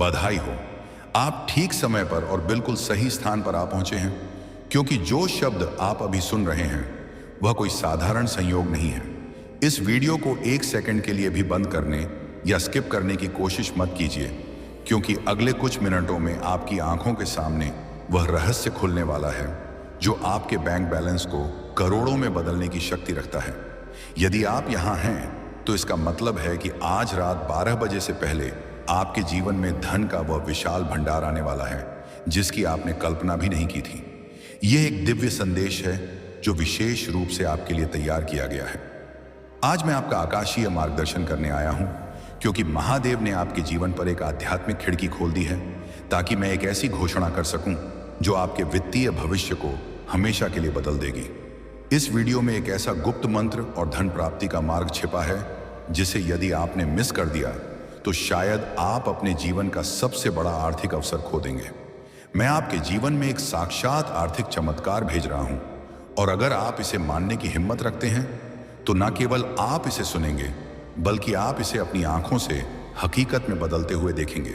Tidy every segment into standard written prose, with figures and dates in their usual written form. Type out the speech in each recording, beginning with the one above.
बधाई हो, आप ठीक समय पर और बिल्कुल सही स्थान पर आ पहुंचे हैं, क्योंकि जो शब्द आप अभी सुन रहे हैं वह कोई साधारण संयोग नहीं है। इस वीडियो को एक सेकंड के लिए भी बंद करने या स्किप करने की कोशिश मत कीजिए, क्योंकि अगले कुछ मिनटों में आपकी आंखों के सामने वह रहस्य खुलने वाला है जो आपके बैंक बैलेंस को करोड़ों में बदलने की शक्ति रखता है। यदि आप यहाँ हैं तो इसका मतलब है कि आज रात 12 बजे से पहले आपके जीवन में धन का वह विशाल भंडार आने वाला है जिसकी आपने कल्पना भी नहीं की थी। यह एक दिव्य संदेश है जो विशेष रूप से आपके लिए तैयार किया गया है। आज मैं आपका आकाशीय मार्गदर्शन करने आया हूं, क्योंकि महादेव ने आपके जीवन पर एक आध्यात्मिक खिड़की खोल दी है, ताकि मैं एक ऐसी घोषणा कर सकूं जो आपके वित्तीय भविष्य को हमेशा के लिए बदल देगी। इस वीडियो में एक ऐसा गुप्त मंत्र और धन प्राप्ति का मार्ग छिपा है जिसे यदि आपने मिस कर दिया तो शायद आप अपने जीवन का सबसे बड़ा आर्थिक अवसर खो देंगे। मैं आपके जीवन में एक साक्षात आर्थिक चमत्कार भेज रहा हूं, और अगर आप इसे मानने की हिम्मत रखते हैं तो न केवल आप इसे सुनेंगे बल्कि आप इसे अपनी आंखों से हकीकत में बदलते हुए देखेंगे।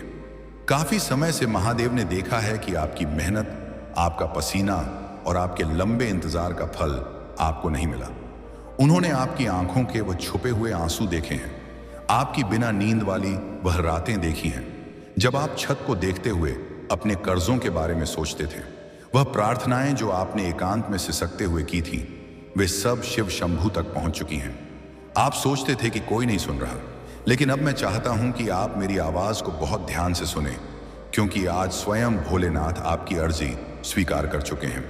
काफी समय से महादेव ने देखा है कि आपकी मेहनत, आपका पसीना और आपके लंबे इंतजार का फल आपको नहीं मिला। उन्होंने आपकी आंखों के वह छुपे हुए आंसू देखे हैं, आपकी बिना नींद वाली वह रातें देखी हैं जब आप छत को देखते हुए अपने कर्जों के बारे में सोचते थे। वह प्रार्थनाएं जो आपने एकांत में सिसकते हुए की थी, वे सब शिव शंभू तक पहुंच चुकी हैं। आप सोचते थे कि कोई नहीं सुन रहा, लेकिन अब मैं चाहता हूं कि आप मेरी आवाज को बहुत ध्यान से सुने, क्योंकि आज स्वयं भोलेनाथ आपकी अर्जी स्वीकार कर चुके हैं।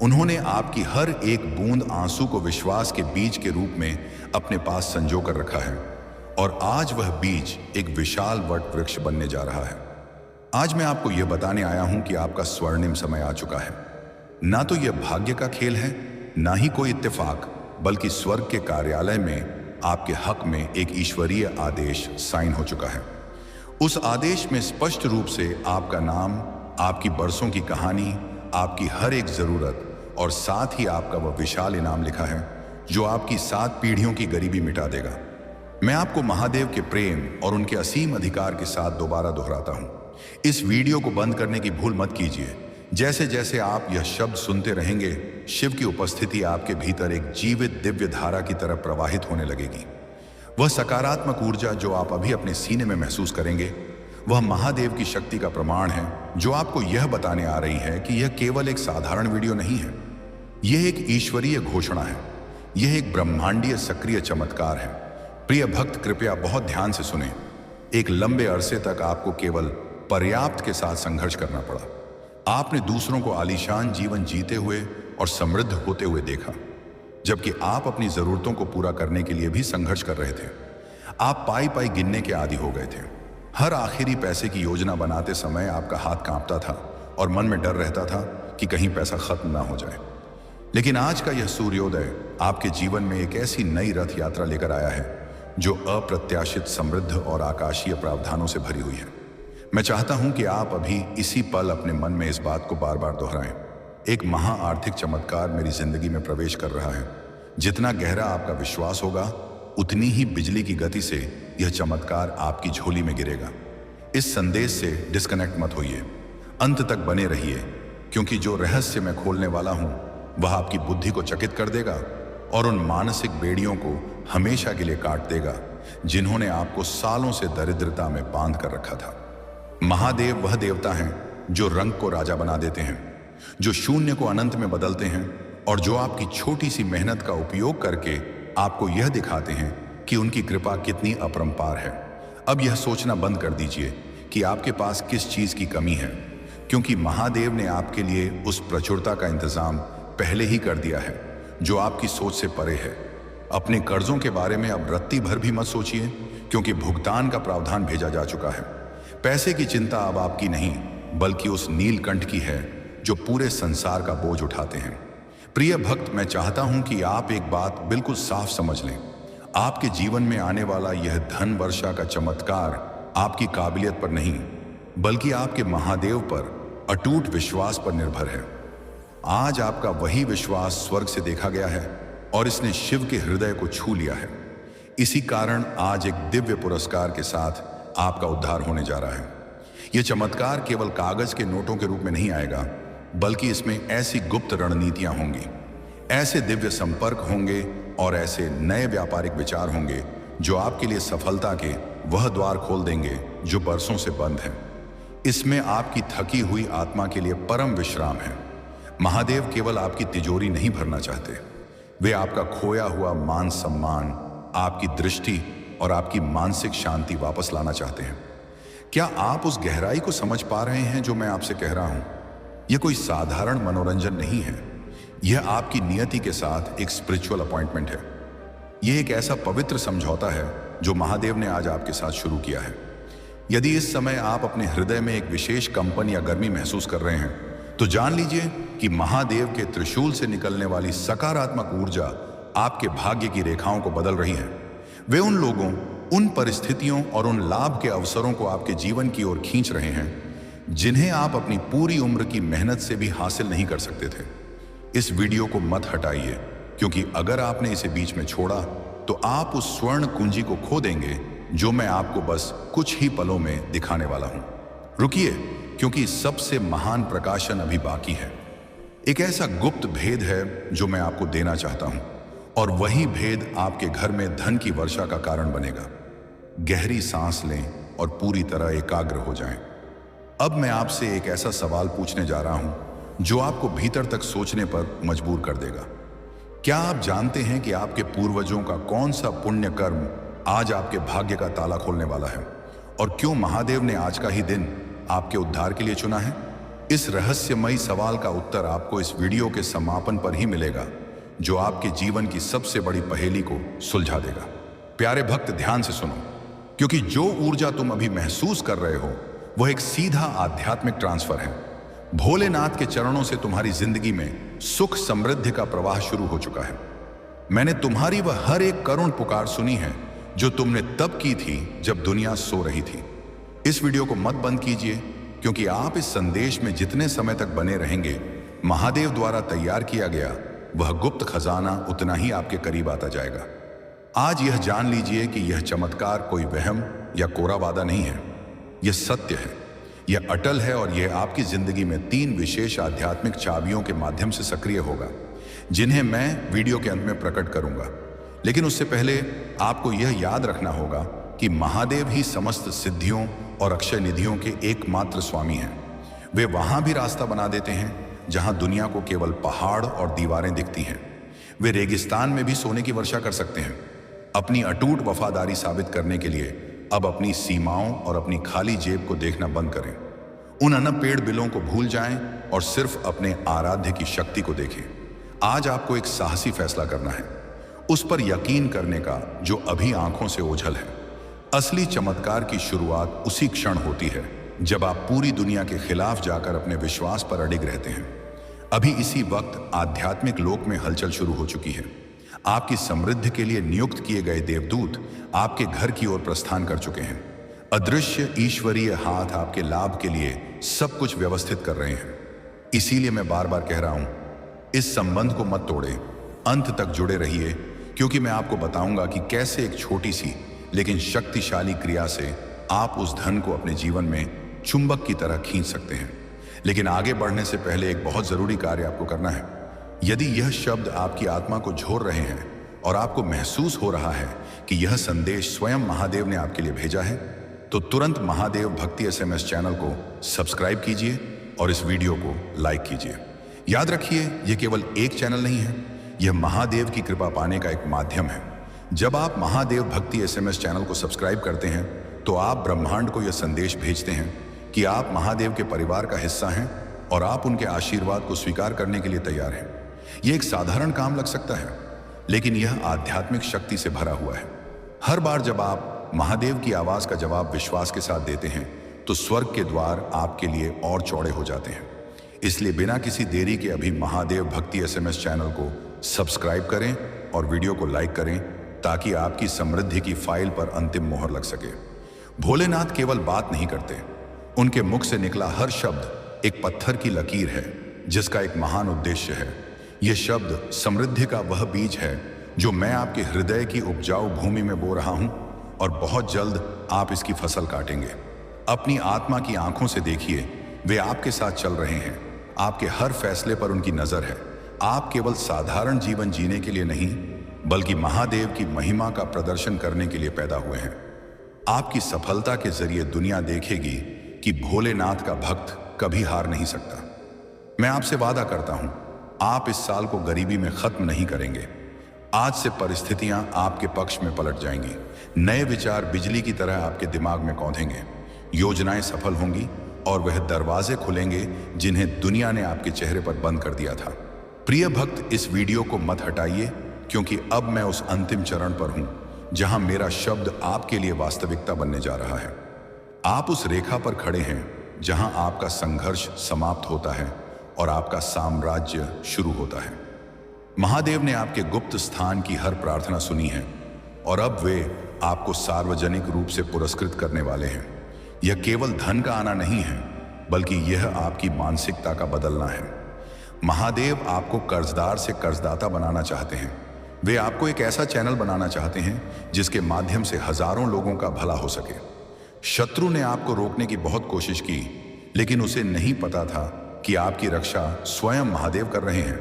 उन्होंने आपकी हर एक बूंद आंसू को विश्वास के बीज के रूप में अपने पास संजो कर रखा है, और आज वह बीज एक विशाल वट वृक्ष बनने जा रहा है। आज मैं आपको यह बताने आया हूं कि आपका स्वर्णिम समय आ चुका है। ना तो यह भाग्य का खेल है, ना ही कोई इत्तेफाक, बल्कि स्वर्ग के कार्यालय में आपके हक में एक ईश्वरीय आदेश साइन हो चुका है। उस आदेश में स्पष्ट रूप से आपका नाम, आपकी बरसों की कहानी, आपकी हर एक जरूरत और साथ ही आपका वह विशाल इनाम लिखा है जो आपकी 7 पीढ़ियों की गरीबी मिटा देगा। मैं आपको महादेव के प्रेम और उनके असीम अधिकार के साथ दोबारा दोहराता हूं, इस वीडियो को बंद करने की भूल मत कीजिए। जैसे जैसे आप यह शब्द सुनते रहेंगे, शिव की उपस्थिति आपके भीतर एक जीवित दिव्य धारा की तरह प्रवाहित होने लगेगी। वह सकारात्मक ऊर्जा जो आप अभी अपने सीने में महसूस करेंगे, वह महादेव की शक्ति का प्रमाण है जो आपको यह बताने आ रही है कि यह केवल एक साधारण वीडियो नहीं है। यह एक ईश्वरीय घोषणा है, यह एक ब्रह्मांडीय सक्रिय चमत्कार है। प्रिय भक्त, कृपया बहुत ध्यान से सुने। एक लंबे अरसे तक आपको केवल पर्याप्त के साथ संघर्ष करना पड़ा। आपने दूसरों को आलीशान जीवन जीते हुए और समृद्ध होते हुए देखा, जबकि आप अपनी जरूरतों को पूरा करने के लिए भी संघर्ष कर रहे थे। आप पाई पाई गिनने के आदी हो गए थे। हर आखिरी पैसे की योजना बनाते समय आपका हाथ कांपता था और मन में डर रहता था कि कहीं पैसा खत्म ना हो जाए। लेकिन आज का यह सूर्योदय आपके जीवन में एक ऐसी नई रथ यात्रा लेकर आया है जो अप्रत्याशित, समृद्ध और आकाशीय प्रावधानों से भरी हुई है। मैं चाहता हूं कि आप अभी इसी पल अपने मन में इस बात को बार बार दोहराएं। एक महा आर्थिक चमत्कार मेरी जिंदगी में प्रवेश कर रहा है। जितना गहरा आपका विश्वास होगा, उतनी ही बिजली की गति से यह चमत्कार आपकी झोली में गिरेगा। इस संदेश से डिस्कनेक्ट मत होइए, अंत तक बने रहिए, क्योंकि जो रहस्य मैं खोलने वाला हूं वह आपकी बुद्धि को चकित कर देगा और उन मानसिक बेड़ियों को हमेशा के लिए काट देगा जिन्होंने आपको सालों से दरिद्रता में बांध कर रखा था। महादेव वह देवता हैं जो रंग को राजा बना देते हैं, जो शून्य को अनंत में बदलते हैं, और जो आपकी छोटी सी मेहनत का उपयोग करके आपको यह दिखाते हैं कि उनकी कृपा कितनी अपरंपार है। अब यह सोचना बंद कर दीजिए कि आपके पास किस चीज की कमी है, क्योंकि महादेव ने आपके लिए उस प्रचुरता का इंतजाम पहले ही कर दिया है जो आपकी सोच से परे है। अपने कर्जों के बारे में अब रत्ती भर भी मत सोचिए, क्योंकि भुगतान का प्रावधान भेजा जा चुका है। पैसे की चिंता अब आपकी नहीं, बल्कि उस नीलकंठ की है जो पूरे संसार का बोझ उठाते हैं। प्रिय भक्त, मैं चाहता हूं कि आप एक बात बिल्कुल साफ समझ लें। आपके जीवन में आने वाला यह धन वर्षा का चमत्कार आपकी काबिलियत पर नहीं, बल्कि आपके महादेव पर अटूट विश्वास पर निर्भर है। आज आपका वही विश्वास स्वर्ग से देखा गया है और इसने शिव के हृदय को छू लिया है। इसी कारण आज एक दिव्य पुरस्कार के साथ आपका उद्धार होने जा रहा है। ये चमत्कार केवल कागज के नोटों के रूप में नहीं आएगा, बल्कि इसमें ऐसी गुप्त रणनीतियां होंगी, ऐसे दिव्य संपर्क होंगे और ऐसे नए व्यापारिक विचार होंगे जो आपके लिए सफलता के वह द्वार खोल देंगे जो बरसों से बंद हैं। इसमें आपकी थकी हुई आत्मा के लिए परम विश्राम है। महादेव केवल आपकी तिजोरी नहीं भरना चाहते, वे आपका खोया हुआ मान सम्मान, आपकी दृष्टि और आपकी मानसिक शांति वापस लाना चाहते हैं। क्या आप उस गहराई को समझ पा रहे हैं जो मैं आपसे कह रहा हूं? यह कोई साधारण मनोरंजन नहीं है, यह आपकी नियति के साथ एक स्पिरिचुअल अपॉइंटमेंट है। यह एक ऐसा पवित्र समझौता है जो महादेव ने आज आपके साथ शुरू किया है। यदि इस समय आप अपने हृदय में एक विशेष कंपन या गर्मी महसूस कर रहे हैं, तो जान लीजिए कि महादेव के त्रिशूल से निकलने वाली सकारात्मक ऊर्जा आपके भाग्य की रेखाओं को बदल रही है। वे उन लोगों, उन परिस्थितियों और उन लाभ के अवसरों को आपके जीवन की ओर खींच रहे हैं जिन्हें आप अपनी पूरी उम्र की मेहनत से भी हासिल नहीं कर सकते थे। इस वीडियो को मत हटाइए, क्योंकि अगर आपने इसे बीच में छोड़ा तो आप उस स्वर्ण कुंजी को खो देंगे जो मैं आपको बस कुछ ही पलों में दिखाने वाला हूं। रुकिए, क्योंकि सबसे महान प्रकाशन अभी बाकी है। एक ऐसा गुप्त भेद है जो मैं आपको देना चाहता हूं, और वही भेद आपके घर में धन की वर्षा का कारण बनेगा। गहरी सांस लें और पूरी तरह एकाग्र हो जाएं। अब मैं आपसे एक ऐसा सवाल पूछने जा रहा हूं जो आपको भीतर तक सोचने पर मजबूर कर देगा। क्या आप जानते हैं कि आपके पूर्वजों का कौन सा पुण्य कर्म आज आपके भाग्य का ताला खोलने वाला है, और क्यों महादेव ने आज का ही दिन आपके उद्धार के लिए चुना है? इस रहस्यमयी सवाल का उत्तर आपको इस वीडियो के समापन पर ही मिलेगा, जो आपके जीवन की सबसे बड़ी पहेली को सुलझा देगा। प्यारे भक्त, ध्यान से सुनो, क्योंकि जो ऊर्जा तुम अभी महसूस कर रहे हो वह एक सीधा आध्यात्मिक ट्रांसफर है। भोलेनाथ के चरणों से तुम्हारी जिंदगी में सुख समृद्धि का प्रवाह शुरू हो चुका है। मैंने तुम्हारी वह हर एक करुण पुकार सुनी है जो तुमने तब की थी जब दुनिया सो रही थी। इस वीडियो को मत बंद कीजिए, क्योंकि आप इस संदेश में जितने समय तक बने रहेंगे, महादेव द्वारा तैयार किया गया वह गुप्त खजाना उतना ही आपके करीब आता जाएगा। आज यह जान लीजिए कि यह चमत्कार कोई वहम या कोरा वादा नहीं है, यह सत्य है, यह अटल है, और यह आपकी जिंदगी में 3 विशेष आध्यात्मिक चाबियों के माध्यम से सक्रिय होगा, जिन्हें मैं वीडियो के अंत में प्रकट करूंगा। लेकिन उससे पहले आपको यह याद रखना होगा कि महादेव ही समस्त सिद्धियों और अक्षय निधियों के एकमात्र स्वामी हैं। वे वहां भी रास्ता बना देते हैं जहां दुनिया को केवल पहाड़ और दीवारें दिखती हैं। वे रेगिस्तान में भी सोने की वर्षा कर सकते हैं। अपनी अटूट वफादारी साबित करने के लिए अब अपनी सीमाओं और अपनी खाली जेब को देखना बंद करें। उन अनपेड़ बिलों को भूल जाएं और सिर्फ अपने आराध्य की शक्ति को देखें। आज आपको एक साहसी फैसला करना है, उस पर यकीन करने का जो अभी आंखों से ओझल है। असली चमत्कार की शुरुआत उसी क्षण होती है जब आप पूरी दुनिया के खिलाफ जाकर अपने विश्वास पर अडिग रहते हैं। अभी इसी वक्त आध्यात्मिक लोक में हलचल शुरू हो चुकी है। आपकी समृद्धि के लिए नियुक्त किए गए देवदूत आपके घर की ओर प्रस्थान कर चुके हैं। अदृश्य ईश्वरीय हाथ आपके लाभ के लिए सब कुछ व्यवस्थित कर रहे हैं। इसीलिए मैं बार बार कह रहा हूं, इस संबंध को मत तोड़े, अंत तक जुड़े रहिए, क्योंकि मैं आपको बताऊंगा कि कैसे एक छोटी सी लेकिन शक्तिशाली क्रिया से आप उस धन को अपने जीवन में चुंबक की तरह खींच सकते हैं। लेकिन आगे बढ़ने से पहले एक बहुत जरूरी कार्य आपको करना है। यदि यह शब्द आपकी आत्मा को झोर रहे हैं और आपको महसूस हो रहा है कि यह संदेश स्वयं महादेव ने आपके लिए भेजा है, तो तुरंत महादेव भक्ति SMS चैनल को सब्सक्राइब कीजिए और इस वीडियो को लाइक कीजिए। याद रखिए, यह केवल एक चैनल नहीं है, यह महादेव की कृपा पाने का एक माध्यम है। जब आप महादेव भक्ति SMS चैनल को सब्सक्राइब करते हैं तो आप ब्रह्मांड को यह संदेश भेजते हैं कि आप महादेव के परिवार का हिस्सा हैं और आप उनके आशीर्वाद को स्वीकार करने के लिए तैयार हैं। यह एक साधारण काम लग सकता है, लेकिन यह आध्यात्मिक शक्ति से भरा हुआ है। हर बार जब आप महादेव की आवाज का जवाब विश्वास के साथ देते हैं तो स्वर्ग के द्वार आपके लिए और चौड़े हो जाते हैं। इसलिए बिना किसी देरी के अभी महादेव भक्ति SMS चैनल को सब्सक्राइब करें और वीडियो को लाइक करें, ताकि आपकी समृद्धि की फाइल पर अंतिम मोहर लग सके। भोलेनाथ केवल बात नहीं करते, उनके मुख से निकला हर शब्द एक पत्थर की लकीर है जिसका एक महान उद्देश्य है। यह शब्द समृद्धि का वह बीज है जो मैं आपके हृदय की उपजाऊ भूमि में बो रहा हूं, और बहुत जल्द आप इसकी फसल काटेंगे। अपनी आत्मा की आंखों से देखिए, वे आपके साथ चल रहे हैं। आपके हर फैसले पर उनकी नजर है। आप केवल साधारण जीवन जीने के लिए नहीं, बल्कि महादेव की महिमा का प्रदर्शन करने के लिए पैदा हुए हैं। आपकी सफलता के जरिए दुनिया देखेगी कि भोलेनाथ का भक्त कभी हार नहीं सकता। मैं आपसे वादा करता हूं, आप इस साल को गरीबी में खत्म नहीं करेंगे। आज से परिस्थितियां आपके पक्ष में पलट जाएंगी। नए विचार बिजली की तरह आपके दिमाग में कौंधेंगे। योजनाएं सफल होंगी और वह दरवाजे खुलेंगे जिन्हें दुनिया ने आपके चेहरे पर बंद कर दिया था। प्रिय भक्त, इस वीडियो को मत हटाइए, क्योंकि अब मैं उस अंतिम चरण पर हूं जहां मेरा शब्द आपके लिए वास्तविकता बनने जा रहा है। आप उस रेखा पर खड़े हैं जहां आपका संघर्ष समाप्त होता है और आपका साम्राज्य शुरू होता है। महादेव ने आपके गुप्त स्थान की हर प्रार्थना सुनी है और अब वे आपको सार्वजनिक रूप से पुरस्कृत करने वाले हैं। यह केवल धन का आना नहीं है, बल्कि यह आपकी मानसिकता का बदलना है। महादेव आपको कर्जदार से कर्जदाता बनाना चाहते हैं। वे आपको एक ऐसा चैनल बनाना चाहते हैं जिसके माध्यम से हजारों लोगों का भला हो सके। शत्रु ने आपको रोकने की बहुत कोशिश की, लेकिन उसे नहीं पता था कि आपकी रक्षा स्वयं महादेव कर रहे हैं।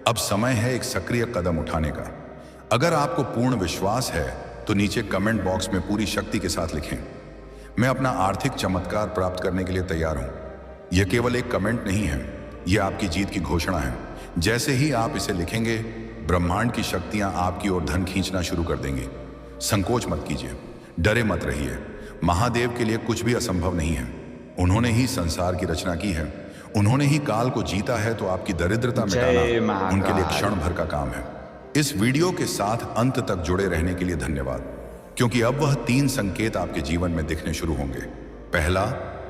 अब समय है एक सक्रिय कदम उठाने का। अगर आपको पूर्ण विश्वास है तो नीचे कमेंट बॉक्स में पूरी शक्ति के साथ लिखें, मैं अपना आर्थिक चमत्कार प्राप्त करने के लिए तैयार हूं। यह केवल एक कमेंट नहीं है, यह आपकी जीत की घोषणा है। जैसे ही आप इसे लिखेंगे, ब्रह्मांड की शक्तियां आपकी ओर धन खींचना शुरू कर देंगी। संकोच मत कीजिए, डरे मत रहिए। महादेव के लिए कुछ भी असंभव नहीं है। उन्होंने ही संसार की रचना की है, उन्होंने ही काल को जीता है, तो आपकी दरिद्रता मिटाना उनके लिए क्षण भर का काम है। इस वीडियो के साथ अंत तक जुड़े रहने के लिए धन्यवाद, क्योंकि अब वह 3 संकेत आपके जीवन में दिखने शुरू होंगे। पहला,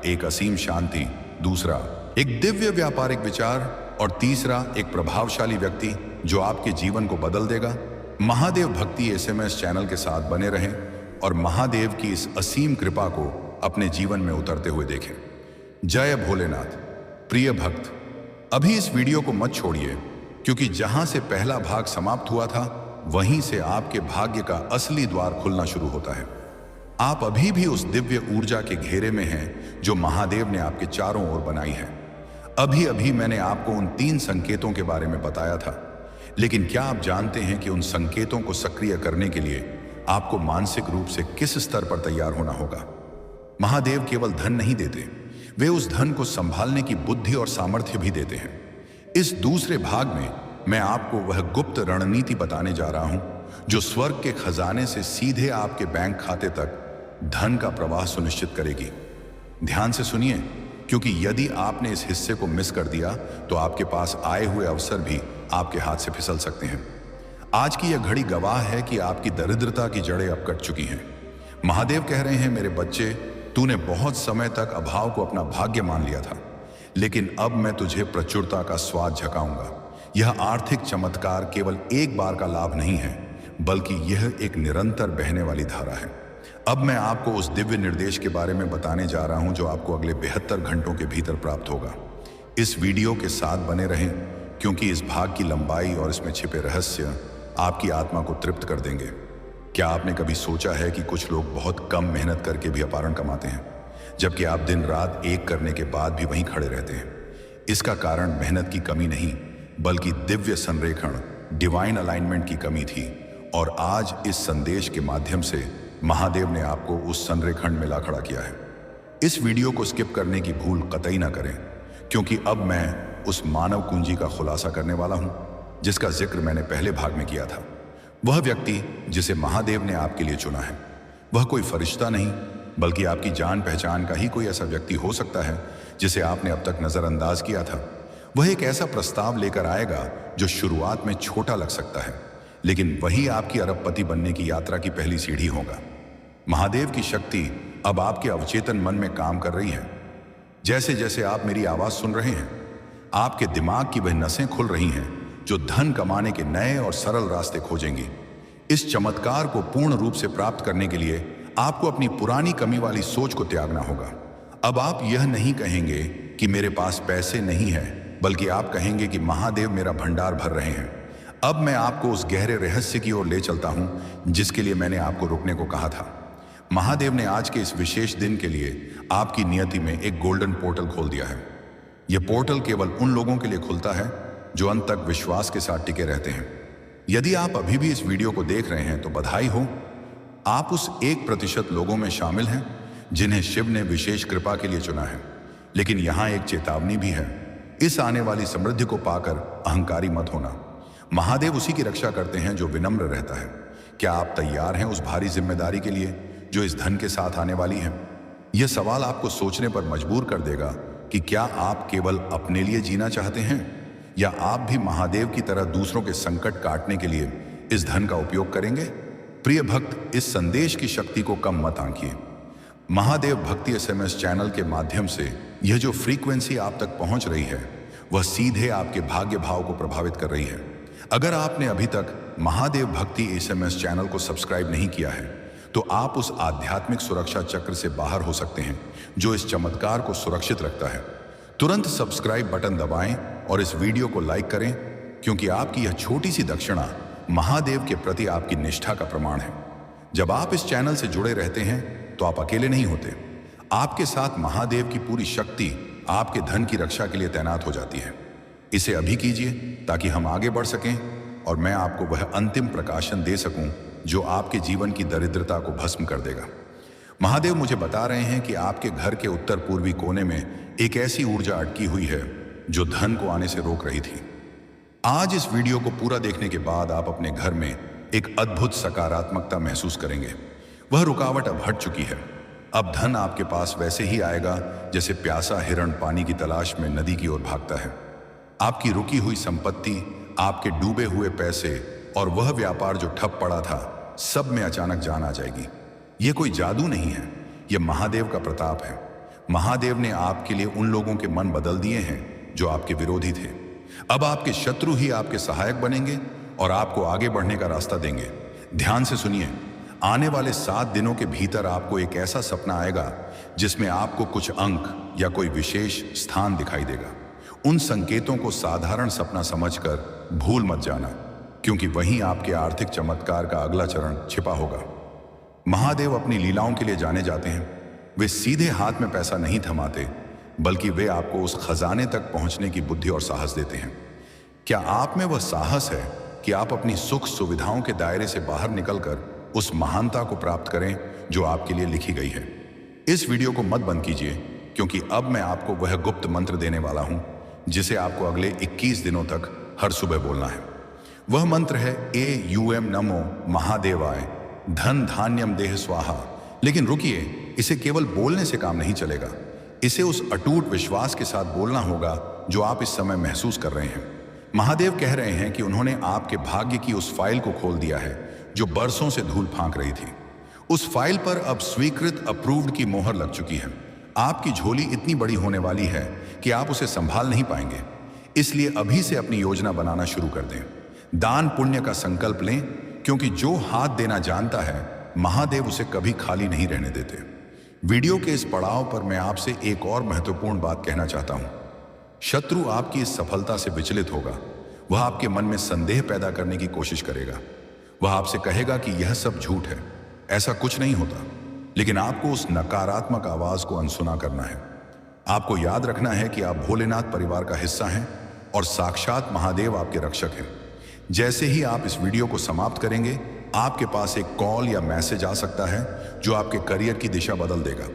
एक असीम शांति। दूसरा, एक दिव्य व्यापारिक विचार। और तीसरा, एक प्रभावशाली व्यक्ति जो आपके जीवन को बदल देगा। महादेव भक्ति SMS चैनल के साथ बने रहें और महादेव की इस असीम कृपा को अपने जीवन में उतरते हुए देखें। जय भोलेनाथ। प्रिय भक्त, अभी इस वीडियो को मत छोड़िए, क्योंकि जहां से पहला भाग समाप्त हुआ था, वहीं से आपके भाग्य का असली द्वार खुलना शुरू होता है। आप अभी भी उस दिव्य ऊर्जा के घेरे में हैं जो महादेव ने आपके चारों ओर बनाई है। अभी अभी मैंने आपको उन 3 संकेतों के बारे में बताया था, लेकिन क्या आप जानते हैं कि उन संकेतों को सक्रिय करने के लिए आपको मानसिक रूप से किस स्तर पर तैयार होना होगा? महादेव केवल धन नहीं देते, वे उस धन को संभालने की बुद्धि और सामर्थ्य भी देते हैं। इस दूसरे भाग में मैं आपको वह गुप्त रणनीति बताने जा रहा हूं जो स्वर्ग के खजाने से सीधे आपके बैंक खाते तक धन का प्रवाह सुनिश्चित करेगी। ध्यान से सुनिए, क्योंकि यदि आपने इस हिस्से को मिस कर दिया तो आपके पास आए हुए अवसर भी आपके हाथ से फिसल सकते हैं। आज की यह घड़ी गवाह है कि आपकी दरिद्रता की जड़ें अब कट चुकी हैं। महादेव कह रहे हैं, मेरे बच्चे, तूने बहुत समय तक अभाव को अपना भाग्य मान लिया था, लेकिन अब मैं तुझे प्रचुरता का स्वाद झकाऊंगा। यह आर्थिक चमत्कार केवल एक बार का लाभ नहीं है, बल्कि यह एक निरंतर बहने वाली धारा है। अब मैं आपको उस दिव्य निर्देश के बारे में बताने जा रहा हूं जो आपको अगले 72 घंटों के भीतर प्राप्त होगा। इस वीडियो के साथ बने रहें, क्योंकि इस भाग की लंबाई और इसमें छिपे रहस्य आपकी आत्मा को तृप्त कर देंगे। क्या आपने कभी सोचा है कि कुछ लोग बहुत कम मेहनत करके भी अपारण कमाते हैं, जबकि आप दिन रात एक करने के बाद भी वहीं खड़े रहते हैं? इसका कारण मेहनत की कमी नहीं, बल्कि दिव्य संरेखण, डिवाइन अलाइनमेंट की कमी थी। और आज इस संदेश के माध्यम से महादेव ने आपको उस संरेखण में ला खड़ा किया है। इस वीडियो को स्किप करने की भूल कतई ना करें, क्योंकि अब मैं उस मानव कुंजी का खुलासा करने वाला हूं जिसका जिक्र मैंने पहले भाग में किया था। वह व्यक्ति जिसे महादेव ने आपके लिए चुना है, वह कोई फरिश्ता नहीं, बल्कि आपकी जान पहचान का ही कोई ऐसा व्यक्ति हो सकता है जिसे आपने अब तक नजरअंदाज किया था। वह एक ऐसा प्रस्ताव लेकर आएगा जो शुरुआत में छोटा लग सकता है, लेकिन वही आपकी अरबपति बनने की यात्रा की पहली सीढ़ी होगा। महादेव की शक्ति अब आपके अवचेतन मन में काम कर रही है। जैसे जैसे आप मेरी आवाज सुन रहे हैं, आपके दिमाग की वह नसें खुल रही हैं जो धन कमाने के नए और सरल रास्ते खोजेंगी। इस चमत्कार को पूर्ण रूप से प्राप्त करने के लिए आपको अपनी पुरानी कमी वाली सोच को त्यागना होगा। अब आप यह नहीं कहेंगे कि मेरे पास पैसे नहीं है, बल्कि आप कहेंगे कि महादेव मेरा भंडार भर रहे हैं। अब मैं आपको उस गहरे रहस्य की ओर ले चलता हूं जिसके लिए मैंने आपको रुकने को कहा था। महादेव ने आज के इस विशेष दिन के लिए आपकी नियति में एक गोल्डन पोर्टल खोल दिया है। यह पोर्टल केवल उन लोगों के लिए खुलता है जो अंत तक विश्वास के साथ टिके रहते हैं। यदि आप अभी भी इस वीडियो को देख रहे हैं तो बधाई हो, आप उस 1% लोगों में शामिल हैं जिन्हें शिव ने विशेष कृपा के लिए चुना है। लेकिन यहां एक चेतावनी भी है, इस आने वाली समृद्धि को पाकर अहंकारी मत होना। महादेव उसी की रक्षा करते हैं जो विनम्र रहता है। क्या आप तैयार हैं उस भारी जिम्मेदारी के लिए जो इस धन के साथ आने वाली है? यह सवाल आपको सोचने पर मजबूर कर देगा कि क्या आप केवल अपने लिए जीना चाहते हैं या आप भी महादेव की तरह दूसरों के संकट काटने के लिए इस धन का उपयोग करेंगे? प्रिय भक्त, इस संदेश की शक्ति को कम मत आंकिए। महादेव भक्ति SMS चैनल के माध्यम से यह जो फ्रीक्वेंसी आप तक पहुंच रही है वह सीधे आपके भाग्य भाव को प्रभावित कर रही है। अगर आपने अभी तक महादेव भक्ति SMS चैनल को सब्सक्राइब नहीं किया है तो आप उस आध्यात्मिक सुरक्षा चक्र से बाहर हो सकते हैं जो इस चमत्कार को सुरक्षित रखता है। तुरंत सब्सक्राइब बटन दबाएं और इस वीडियो को लाइक करें, क्योंकि आपकी यह छोटी सी दक्षिणा महादेव के प्रति आपकी निष्ठा का प्रमाण है। जब आप इस चैनल से जुड़े रहते हैं तो आप अकेले नहीं होते। आपके साथ महादेव की पूरी शक्ति आपके धन की रक्षा के लिए तैनात हो जाती है। इसे अभी कीजिए ताकि हम आगे बढ़ सकें और मैं आपको वह अंतिम प्रकाशन दे सकूं जो आपके जीवन की दरिद्रता को भस्म कर देगा। महादेव मुझे बता रहे हैं कि आपके घर के उत्तर पूर्वी कोने में एक ऐसी ऊर्जा अटकी हुई है जो धन को आने से रोक रही थी। आज इस वीडियो को पूरा देखने के बाद आप अपने घर में एक अद्भुत सकारात्मकता महसूस करेंगे। वह रुकावट अब हट चुकी है। अब धन आपके पास वैसे ही आएगा जैसे प्यासा हिरण पानी की तलाश में नदी की ओर भागता है। आपकी रुकी हुई संपत्ति, आपके डूबे हुए पैसे और वह व्यापार जो ठप पड़ा था, सब में अचानक जान आ जाएगी। यह कोई जादू नहीं है, यह महादेव का प्रताप है। महादेव ने आपके लिए उन लोगों के मन बदल दिए हैं जो आपके विरोधी थे। अब आपके शत्रु ही आपके सहायक बनेंगे और आपको आगे बढ़ने का रास्ता देंगे। ध्यान से सुनिए, आने वाले 7 दिनों के भीतर आपको एक ऐसा सपना आएगा जिसमें आपको कुछ अंक या कोई विशेष स्थान दिखाई देगा। उन संकेतों को साधारण सपना समझकर भूल मत जाना, क्योंकि वहीं आपके आर्थिक चमत्कार का अगला चरण छिपा होगा। महादेव अपनी लीलाओं के लिए जाने जाते हैं। वे सीधे हाथ में पैसा नहीं थमाते, बल्कि वे आपको उस खजाने तक पहुंचने की बुद्धि और साहस देते हैं। क्या आप में वह साहस है कि आप अपनी सुख सुविधाओं के दायरे से बाहर निकलकर उस महानता को प्राप्त करें जो आपके लिए लिखी गई है? इस वीडियो को मत बंद कीजिए, क्योंकि अब मैं आपको वह गुप्त मंत्र देने वाला हूं जिसे आपको अगले 21 दिनों तक हर सुबह बोलना है। वह मंत्र है AUM नमो महादेवाय धन धान्यम देह स्वाहा। लेकिन रुकिए, इसे केवल बोलने से काम नहीं चलेगा। इसे उस अटूट विश्वास के साथ बोलना होगा जो आप इस समय महसूस कर रहे हैं। महादेव कह रहे हैं कि उन्होंने आपके भाग्य की उस फाइल को खोल दिया है जो बरसों से धूल फांक रही थी। उस फाइल पर अब स्वीकृत अप्रूव्ड की मोहर लग चुकी है। आपकी झोली इतनी बड़ी होने वाली है कि आप उसे संभाल नहीं पाएंगे। इसलिए अभी से अपनी योजना बनाना शुरू कर दें। दान पुण्य का संकल्प लें, क्योंकि जो हाथ देना जानता है महादेव उसे कभी खाली नहीं रहने देते। वीडियो के इस पड़ाव पर मैं आपसे एक और महत्वपूर्ण बात कहना चाहता हूं। शत्रु आपकी इस सफलता से विचलित होगा। वह आपके मन में संदेह पैदा करने की कोशिश करेगा। वह आपसे कहेगा कि यह सब झूठ है, ऐसा कुछ नहीं होता। लेकिन आपको उस नकारात्मक आवाज को अनसुना करना है। आपको याद रखना है कि आप भोलेनाथ परिवार का हिस्सा हैं और साक्षात महादेव आपके रक्षक हैं। जैसे ही आप इस वीडियो को समाप्त करेंगे, आपके पास एक कॉल या मैसेज आ सकता है जो आपके करियर की दिशा बदल देगा।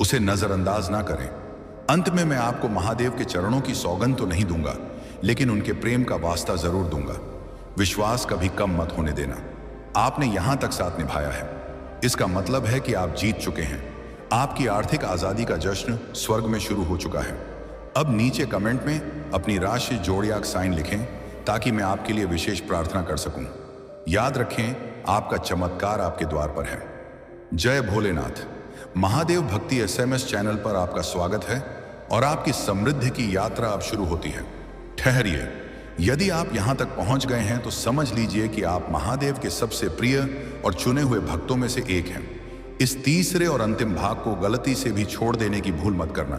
उसे नजरअंदाज ना करें। अंत में मैं आपको महादेव के चरणों की सौगंध तो नहीं दूंगा, लेकिन उनके प्रेम का वास्ता जरूर दूंगा। विश्वास कभी कम मत होने देना। आपने यहां तक साथ निभाया है, इसका मतलब है कि आप जीत चुके हैं। आपकी आर्थिक आजादी का जश्न स्वर्ग में शुरू हो चुका है। अब नीचे कमेंट में अपनी राशि जोड़ियाक साइन लिखें ताकि मैं आपके लिए विशेष प्रार्थना कर सकूं। याद रखें, आपका चमत्कार आपके द्वार पर है। जय भोलेनाथ। महादेव भक्ति SMS चैनल पर आपका स्वागत है और आपकी समृद्धि की यात्रा अब शुरू होती है। ठहरिए, यदि आप यहां तक पहुंच गए हैं तो समझ लीजिए कि आप महादेव के सबसे प्रिय और चुने हुए भक्तों में से एक हैं। इस तीसरे और अंतिम भाग को गलती से भी छोड़ देने की भूल मत करना,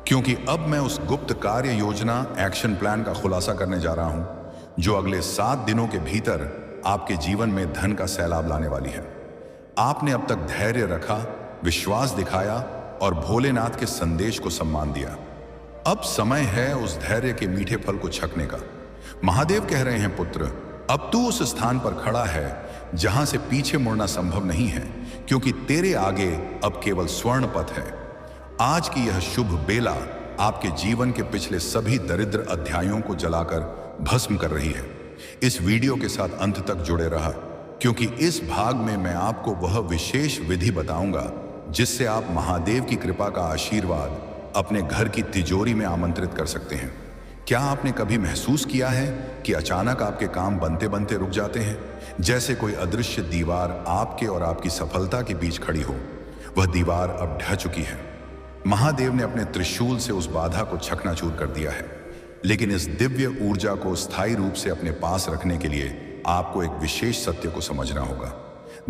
क्योंकि अब मैं उस गुप्त कार्य योजना एक्शन प्लान का खुलासा करने जा रहा हूं जो अगले 7 दिनों के भीतर आपके जीवन में धन का सैलाब लाने वाली है। आपने अब तक धैर्य रखा, विश्वास दिखाया और भोलेनाथ के संदेश को सम्मान दिया। अब समय है उस धैर्य के मीठे फल को छकने का। महादेव कह रहे हैं, पुत्र, अब तू उस स्थान पर खड़ा है जहां से पीछे मुड़ना संभव नहीं है, क्योंकि तेरे आगे अब केवल स्वर्ण पथ है। आज की यह शुभ बेला आपके जीवन के पिछले सभी दरिद्र अध्यायों को जलाकर भस्म कर रही है। इस वीडियो के साथ अंत तक जुड़े रहा, क्योंकि इस भाग में मैं आपको वह विशेष विधि बताऊंगा जिससे आप महादेव की कृपा का आशीर्वाद अपने घर की तिजोरी में आमंत्रित कर सकते हैं। क्या आपने कभी महसूस किया है कि अचानक आपके काम बनते बनते रुक जाते हैं, जैसे कोई अदृश्य दीवार आपके और आपकी सफलता के बीच खड़ी हो? वह दीवार अब ढह चुकी है। महादेव ने अपने त्रिशूल से उस बाधा को चकनाचूर कर दिया है, लेकिन इस दिव्य ऊर्जा को स्थायी रूप से अपने पास रखने के लिए आपको एक विशेष सत्य को समझना होगा।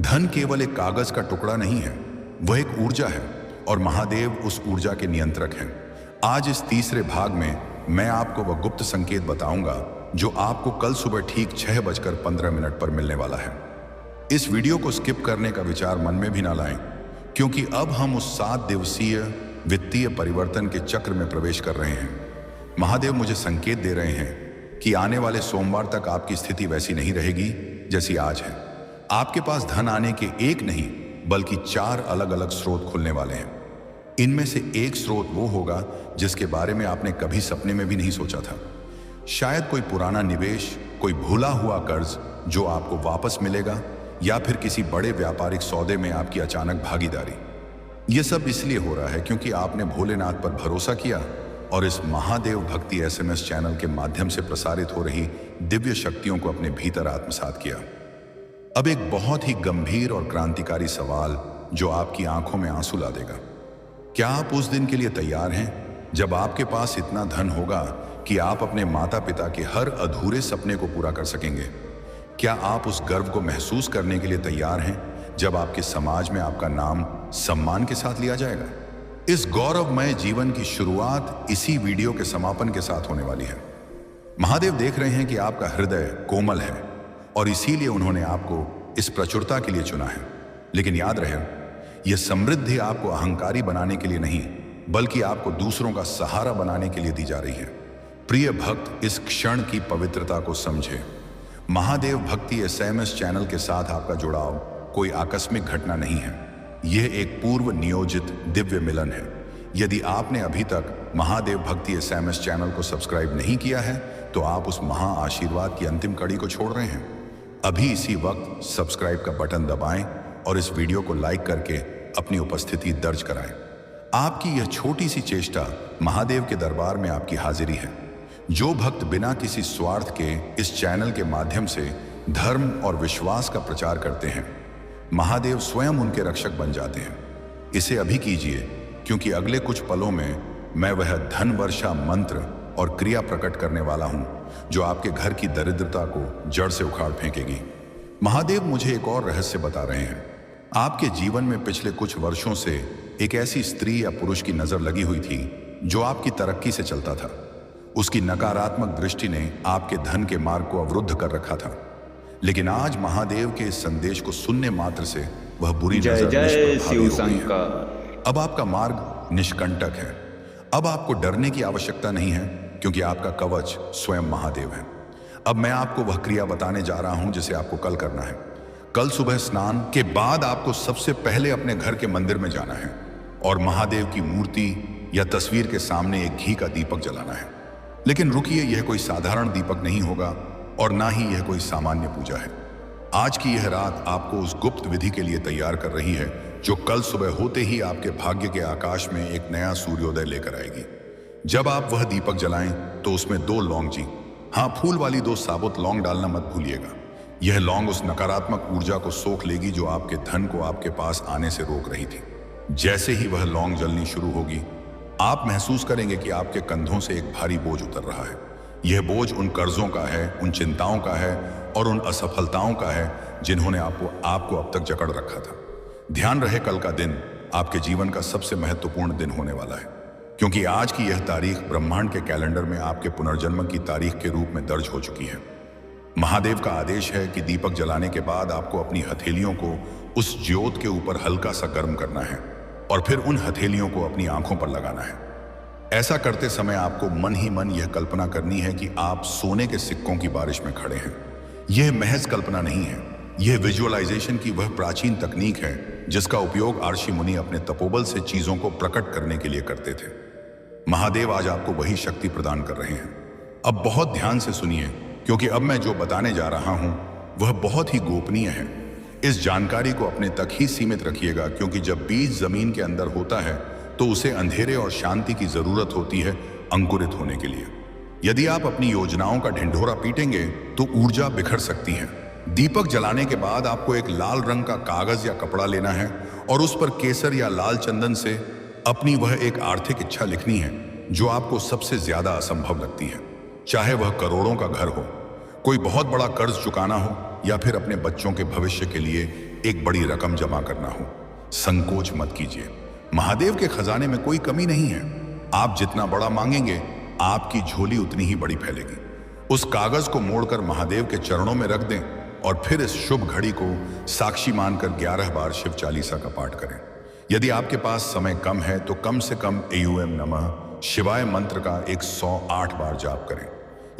धन केवल एक कागज का टुकड़ा नहीं है, वह एक ऊर्जा है और महादेव उस ऊर्जा के नियंत्रक हैं। आज इस तीसरे भाग में मैं आपको वह गुप्त संकेत बताऊंगा जो आपको कल सुबह ठीक 6:15 पर मिलने वाला है। इस वीडियो को स्किप करने का विचार मन में भी ना लाएं, क्योंकि अब हम उस 7 दिवसीय वित्तीय परिवर्तन के चक्र में प्रवेश कर रहे हैं। महादेव मुझे संकेत दे रहे हैं कि आने वाले सोमवार तक आपकी स्थिति वैसी नहीं रहेगी जैसी आज है। आपके पास धन आने के एक नहीं बल्कि 4 अलग अलग स्रोत खुलने वाले हैं। इनमें से एक स्रोत वो होगा जिसके बारे में आपने कभी सपने में भी नहीं सोचा था। शायद कोई पुराना निवेश, कोई भूला हुआ कर्ज जो आपको वापस मिलेगा, या फिर किसी बड़े व्यापारिक सौदे में आपकी अचानक भागीदारी। यह सब इसलिए हो रहा है क्योंकि आपने भोलेनाथ पर भरोसा किया और इस महादेव भक्ति SMS चैनल के माध्यम से प्रसारित हो रही दिव्य शक्तियों को अपने भीतर आत्मसात किया। अब एक बहुत ही गंभीर और क्रांतिकारी सवाल जो आपकी आंखों में आंसू ला देगा। क्या आप उस दिन के लिए तैयार हैं जब आपके पास इतना धन होगा कि आप अपने माता पिता के हर अधूरे सपने को पूरा कर सकेंगे? क्या आप उस गर्व को महसूस करने के लिए तैयार हैं जब आपके समाज में आपका नाम सम्मान के साथ लिया जाएगा? इस गौरवमय जीवन की शुरुआत इसी वीडियो के समापन के साथ होने वाली है। महादेव देख रहे हैं कि आपका हृदय कोमल है और इसीलिए उन्होंने आपको इस प्रचुरता के लिए चुना है। लेकिन याद रहे, यह समृद्धि आपको अहंकारी बनाने के लिए नहीं, बल्कि आपको दूसरों का सहारा बनाने के लिए दी जा रही है। प्रिय भक्त, इस क्षण की पवित्रता को समझे। महादेव भक्ति SMS चैनल के साथ आपका जुड़ाव कोई आकस्मिक घटना नहीं है, यह एक पूर्व नियोजित दिव्य मिलन है। यदि आपने अभी तक महादेव भक्ति SMS चैनल को सब्सक्राइब नहीं किया है तो आप उस महा आशीर्वाद की अंतिम कड़ी को छोड़ रहे हैं। अभी इसी वक्त सब्सक्राइब का बटन दबाएं और इस वीडियो को लाइक करके अपनी उपस्थिति दर्ज कराएं। आपकी यह छोटी सी चेष्टा महादेव के दरबार में आपकी हाजिरी है। जो भक्त बिना किसी स्वार्थ के इस चैनल के माध्यम से धर्म और विश्वास का प्रचार करते हैं, महादेव स्वयं उनके रक्षक बन जाते हैं। इसे अभी कीजिए, क्योंकि अगले कुछ पलों में मैं वह धन वर्षा मंत्र और क्रिया प्रकट करने वाला हूं जो आपके घर की दरिद्रता को जड़ से उखाड़ फेंकेगी। महादेव मुझे एक और रहस्य बता रहे हैं। आपके जीवन में पिछले कुछ वर्षों से एक ऐसी स्त्री या पुरुष की नजर लगी हुई थी जो आपकी तरक्की से चलता था। उसकी नकारात्मक दृष्टि ने आपके धन के मार्ग को अवरुद्ध कर रखा था, लेकिन आज महादेव के इस संदेश को सुनने मात्र से वह बुरी नजर निष्प्रभावी हो गई है। अब आपका मार्ग निष्कंटक है। अब आपको डरने की आवश्यकता नहीं है, क्योंकि आपका कवच स्वयं महादेव है। अब मैं आपको वह क्रिया बताने जा रहा हूं जिसे आपको कल करना है। कल सुबह स्नान के बाद आपको सबसे पहले अपने घर के मंदिर में जाना है और महादेव की मूर्ति या तस्वीर के सामने एक घी का दीपक जलाना है। लेकिन रुकिए, यह कोई साधारण दीपक नहीं होगा और ना ही यह कोई सामान्य पूजा है। आज की यह रात आपको उस गुप्त विधि के लिए तैयार कर रही है जो कल सुबह होते ही आपके भाग्य के आकाश में एक नया सूर्योदय लेकर आएगी। जब आप वह दीपक जलाएं तो उसमें 2 लौंग जी, हाँ, फूल वाली 2 साबुत लौंग डालना मत भूलिएगा। यह लौंग उस नकारात्मक ऊर्जा को सोख लेगी जो आपके धन को आपके पास आने से रोक रही थी। जैसे ही वह लौंग जलनी शुरू होगी, आप महसूस करेंगे कि आपके कंधों से एक भारी बोझ उतर रहा है। यह बोझ उन कर्जों का है, उन चिंताओं का है और उन असफलताओं का है जिन्होंने आपको अब तक जकड़ रखा था। ध्यान रहे, कल का दिन आपके जीवन का सबसे महत्वपूर्ण दिन होने वाला है, क्योंकि आज की यह तारीख ब्रह्मांड के कैलेंडर में आपके पुनर्जन्म की तारीख के रूप में दर्ज हो चुकी है। महादेव का आदेश है कि दीपक जलाने के बाद आपको अपनी हथेलियों को उस ज्योत के ऊपर हल्का सा गर्म करना है और फिर उन हथेलियों को अपनी आंखों पर लगाना है। ऐसा करते समय आपको मन ही मन यह कल्पना करनी है कि आप सोने के सिक्कों की बारिश में खड़े हैं। यह महज कल्पना नहीं है, यह विजुअलाइजेशन की वह प्राचीन तकनीक है जिसका उपयोग आर्षि मुनि अपने तपोबल से चीजों को प्रकट करने के लिए करते थे। महादेव आज आपको वही शक्ति प्रदान कर रहे हैं। अब बहुत ध्यान से सुनिए, क्योंकि अब मैं जो बताने जा रहा हूं वह बहुत ही गोपनीय है। इस जानकारी को अपने तक ही सीमित रखिएगा, क्योंकि जब बीज जमीन के अंदर होता है तो उसे अंधेरे और शांति की जरूरत होती है अंकुरित होने के लिए। यदि आप अपनी योजनाओं का ढिंढोरा पीटेंगे तो ऊर्जा बिखर सकती है। दीपक जलाने के बाद आपको एक लाल रंग का कागज या कपड़ा लेना है और उस पर केसर या लाल चंदन से अपनी वह एक आर्थिक इच्छा लिखनी है जो आपको सबसे ज्यादा असंभव लगती है। चाहे वह करोड़ों का घर हो, कोई बहुत बड़ा कर्ज चुकाना हो, या फिर अपने बच्चों के भविष्य के लिए एक बड़ी रकम जमा करना हो। संकोच मत कीजिए, महादेव के खजाने में कोई कमी नहीं है। आप जितना बड़ा मांगेंगे आपकी झोली उतनी ही बड़ी फैलेगी। उस कागज को मोड़कर महादेव के चरणों में रख दें और फिर इस शुभ घड़ी को साक्षी मानकर 11 बार शिव चालीसा का पाठ करें। यदि आपके पास समय कम है तो कम से कम एयूएम नमः शिवाय मंत्र का 108 बार जाप करें।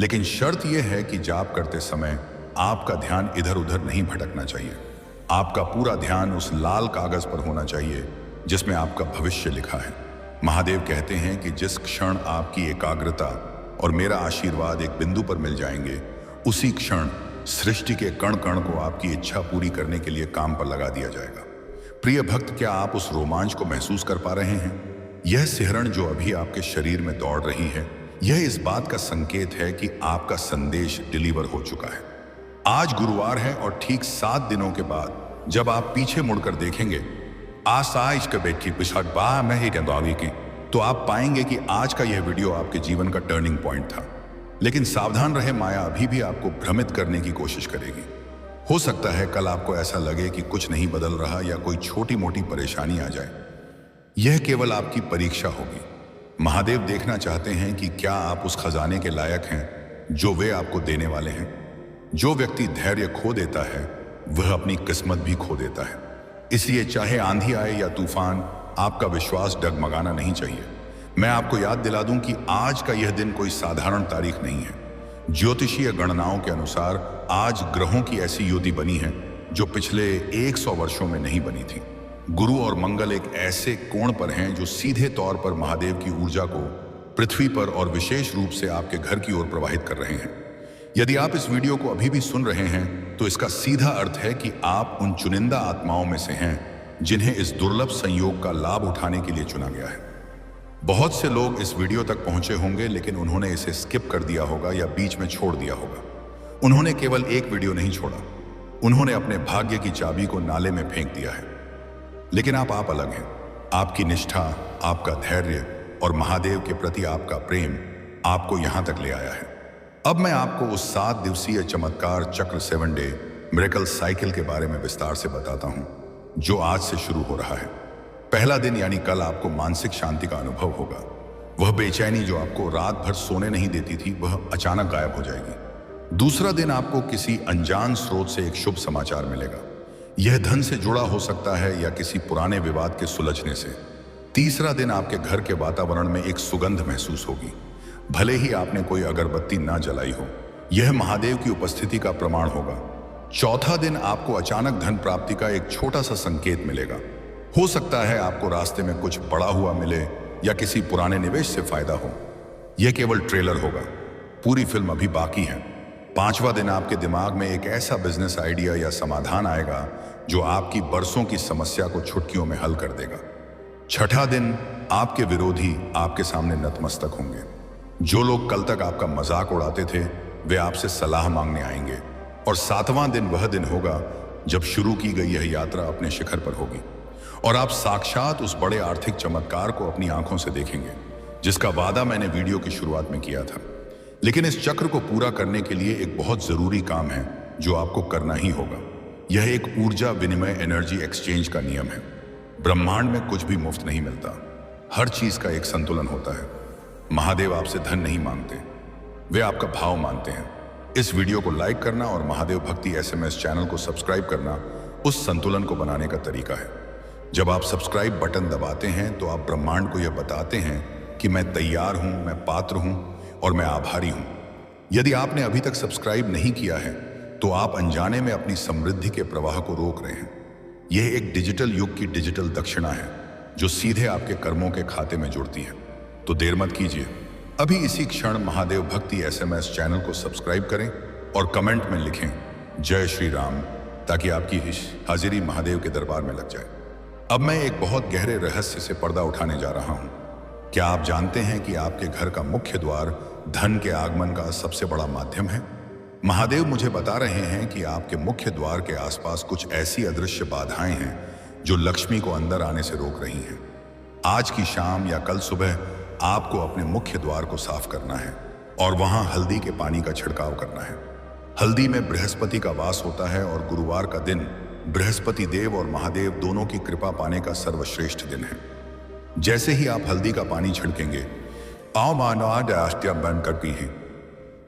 लेकिन शर्त यह है कि जाप करते समय आपका ध्यान इधर उधर नहीं भटकना चाहिए। आपका पूरा ध्यान उस लाल कागज पर होना चाहिए जिसमें आपका भविष्य लिखा है। महादेव कहते हैं कि जिस क्षण आपकी एकाग्रता और मेरा आशीर्वाद एक बिंदु पर मिल जाएंगे, उसी क्षण सृष्टि के कण कण को आपकी इच्छा पूरी करने के लिए काम पर लगा दिया जाएगा। प्रिय भक्त, क्या आप उस रोमांच को महसूस कर पा रहे हैं? यह सिहरण जो अभी आपके शरीर में दौड़ रही है, यह इस बात का संकेत है कि आपका संदेश डिलीवर हो चुका है। आज गुरुवार है और ठीक 7 दिनों के बाद जब आप पीछे मुड़कर देखेंगे तो आप पाएंगे कि आज का यह वीडियो आपके जीवन का टर्निंग पॉइंट था। लेकिन सावधान रहे, माया अभी भी आपको भ्रमित करने की कोशिश करेगी। हो सकता है कल आपको ऐसा लगे कि कुछ नहीं बदल रहा या कोई छोटी मोटी परेशानी आ जाए। यह केवल आपकी परीक्षा होगी। महादेव देखना चाहते हैं कि क्या आप उस खजाने के लायक हैं जो वे आपको देने वाले हैं। जो व्यक्ति धैर्य खो देता है वह अपनी किस्मत भी खो देता है। इसलिए चाहे आंधी आए या तूफान, आपका विश्वास डगमगाना नहीं चाहिए। मैं आपको याद दिला दूं कि आज का यह दिन कोई साधारण तारीख नहीं है। ज्योतिषीय गणनाओं के अनुसार आज ग्रहों की ऐसी युति बनी है जो पिछले 100 वर्षों में नहीं बनी थी। गुरु और मंगल एक ऐसे कोण पर हैं जो सीधे तौर पर महादेव की ऊर्जा को पृथ्वी पर और विशेष रूप से आपके घर की ओर प्रवाहित कर रहे हैं। यदि आप इस वीडियो को अभी भी सुन रहे हैं तो इसका सीधा अर्थ है कि आप उन चुनिंदा आत्माओं में से हैं जिन्हें इस दुर्लभ संयोग का लाभ उठाने के लिए चुना गया है। बहुत से लोग इस वीडियो तक पहुंचे होंगे लेकिन उन्होंने इसे स्किप कर दिया होगा या बीच में छोड़ दिया होगा। उन्होंने केवल एक वीडियो नहीं छोड़ा, उन्होंने अपने भाग्य की चाबी को नाले में फेंक दिया है। लेकिन आप अलग हैं। आपकी निष्ठा, आपका धैर्य और महादेव के प्रति आपका प्रेम आपको यहां तक ले आया है। अब मैं आपको उस 7 दिवसीय चमत्कार चक्र 7 डे मिरेकल साइकिल के बारे में विस्तार से बताता हूं जो आज से शुरू हो रहा है। पहला दिन यानी कल आपको मानसिक शांति का अनुभव होगा। वह बेचैनी जो आपको रात भर सोने नहीं देती थी वह अचानक गायब हो जाएगी। दूसरा दिन आपको किसी अनजान स्रोत से एक शुभ समाचार मिलेगा। यह धन से जुड़ा हो सकता है या किसी पुराने विवाद के सुलझने से। तीसरा दिन आपके घर के वातावरण में एक सुगंध महसूस होगी, भले ही आपने कोई अगरबत्ती ना जलाई हो। यह महादेव की उपस्थिति का प्रमाण होगा। चौथा दिन आपको अचानक धन प्राप्ति का एक छोटा सा संकेत मिलेगा। हो सकता है आपको रास्ते में कुछ बड़ा हुआ मिले या किसी पुराने निवेश से फायदा हो। यह केवल ट्रेलर होगा, पूरी फिल्म अभी बाकी है। पांचवा दिन आपके दिमाग में एक ऐसा बिजनेस आइडिया या समाधान आएगा जो आपकी बरसों की समस्या को चुटकियों में हल कर देगा। छठा दिन आपके विरोधी आपके सामने नतमस्तक होंगे। जो लोग कल तक आपका मजाक उड़ाते थे वे आपसे सलाह मांगने आएंगे। और 7वां दिन वह दिन होगा जब शुरू की गई यह यात्रा अपने शिखर पर होगी और आप साक्षात उस बड़े आर्थिक चमत्कार को अपनी आंखों से देखेंगे जिसका वादा मैंने वीडियो की शुरुआत में किया था। लेकिन इस चक्र को पूरा करने के लिए एक बहुत जरूरी काम है जो आपको करना ही होगा। यह एक ऊर्जा विनिमय एनर्जी एक्सचेंज का नियम है। ब्रह्मांड में कुछ भी मुफ्त नहीं मिलता, हर चीज का एक संतुलन होता है। महादेव आपसे धन नहीं मांगते, वे आपका भाव मानते हैं। इस वीडियो को लाइक करना और महादेव भक्ति SMS चैनल को सब्सक्राइब करना उस संतुलन को बनाने का तरीका है। जब आप सब्सक्राइब बटन दबाते हैं तो आप ब्रह्मांड को यह बताते हैं कि मैं तैयार हूं, मैं पात्र हूं और मैं आभारी हूं। यदि आपने अभी तक सब्सक्राइब नहीं किया है तो आप अनजाने में अपनी समृद्धि के प्रवाह को रोक रहे हैं। यह एक डिजिटल युग की डिजिटल दक्षिणा है जो सीधे आपके कर्मों के खाते में जुड़ती है। तो देर मत कीजिए, अभी इसी क्षण महादेव भक्ति SMS चैनल को सब्सक्राइब करें और कमेंट में लिखें जय श्री राम, ताकि आपकी हाजिरी महादेव के दरबार में लग जाए। अब मैं एक बहुत गहरे रहस्य से पर्दा उठाने जा रहा हूं। क्या आप जानते हैं कि आपके घर का मुख्य द्वार धन के आगमन का सबसे बड़ा माध्यम है? महादेव मुझे बता रहे हैं कि आपके मुख्य द्वार के आसपास कुछ ऐसी अदृश्य बाधाएं हैं जो लक्ष्मी को अंदर आने से रोक रही हैं। आज की शाम या कल सुबह आपको अपने मुख्य द्वार को साफ करना है और वहां हल्दी के पानी का छिड़काव करना है। हल्दी में बृहस्पति का वास होता है और गुरुवार का दिन बृहस्पति देव और महादेव दोनों की कृपा पाने का सर्वश्रेष्ठ दिन है। जैसे ही आप हल्दी का पानी छिड़केंगे, बंद करती हैं,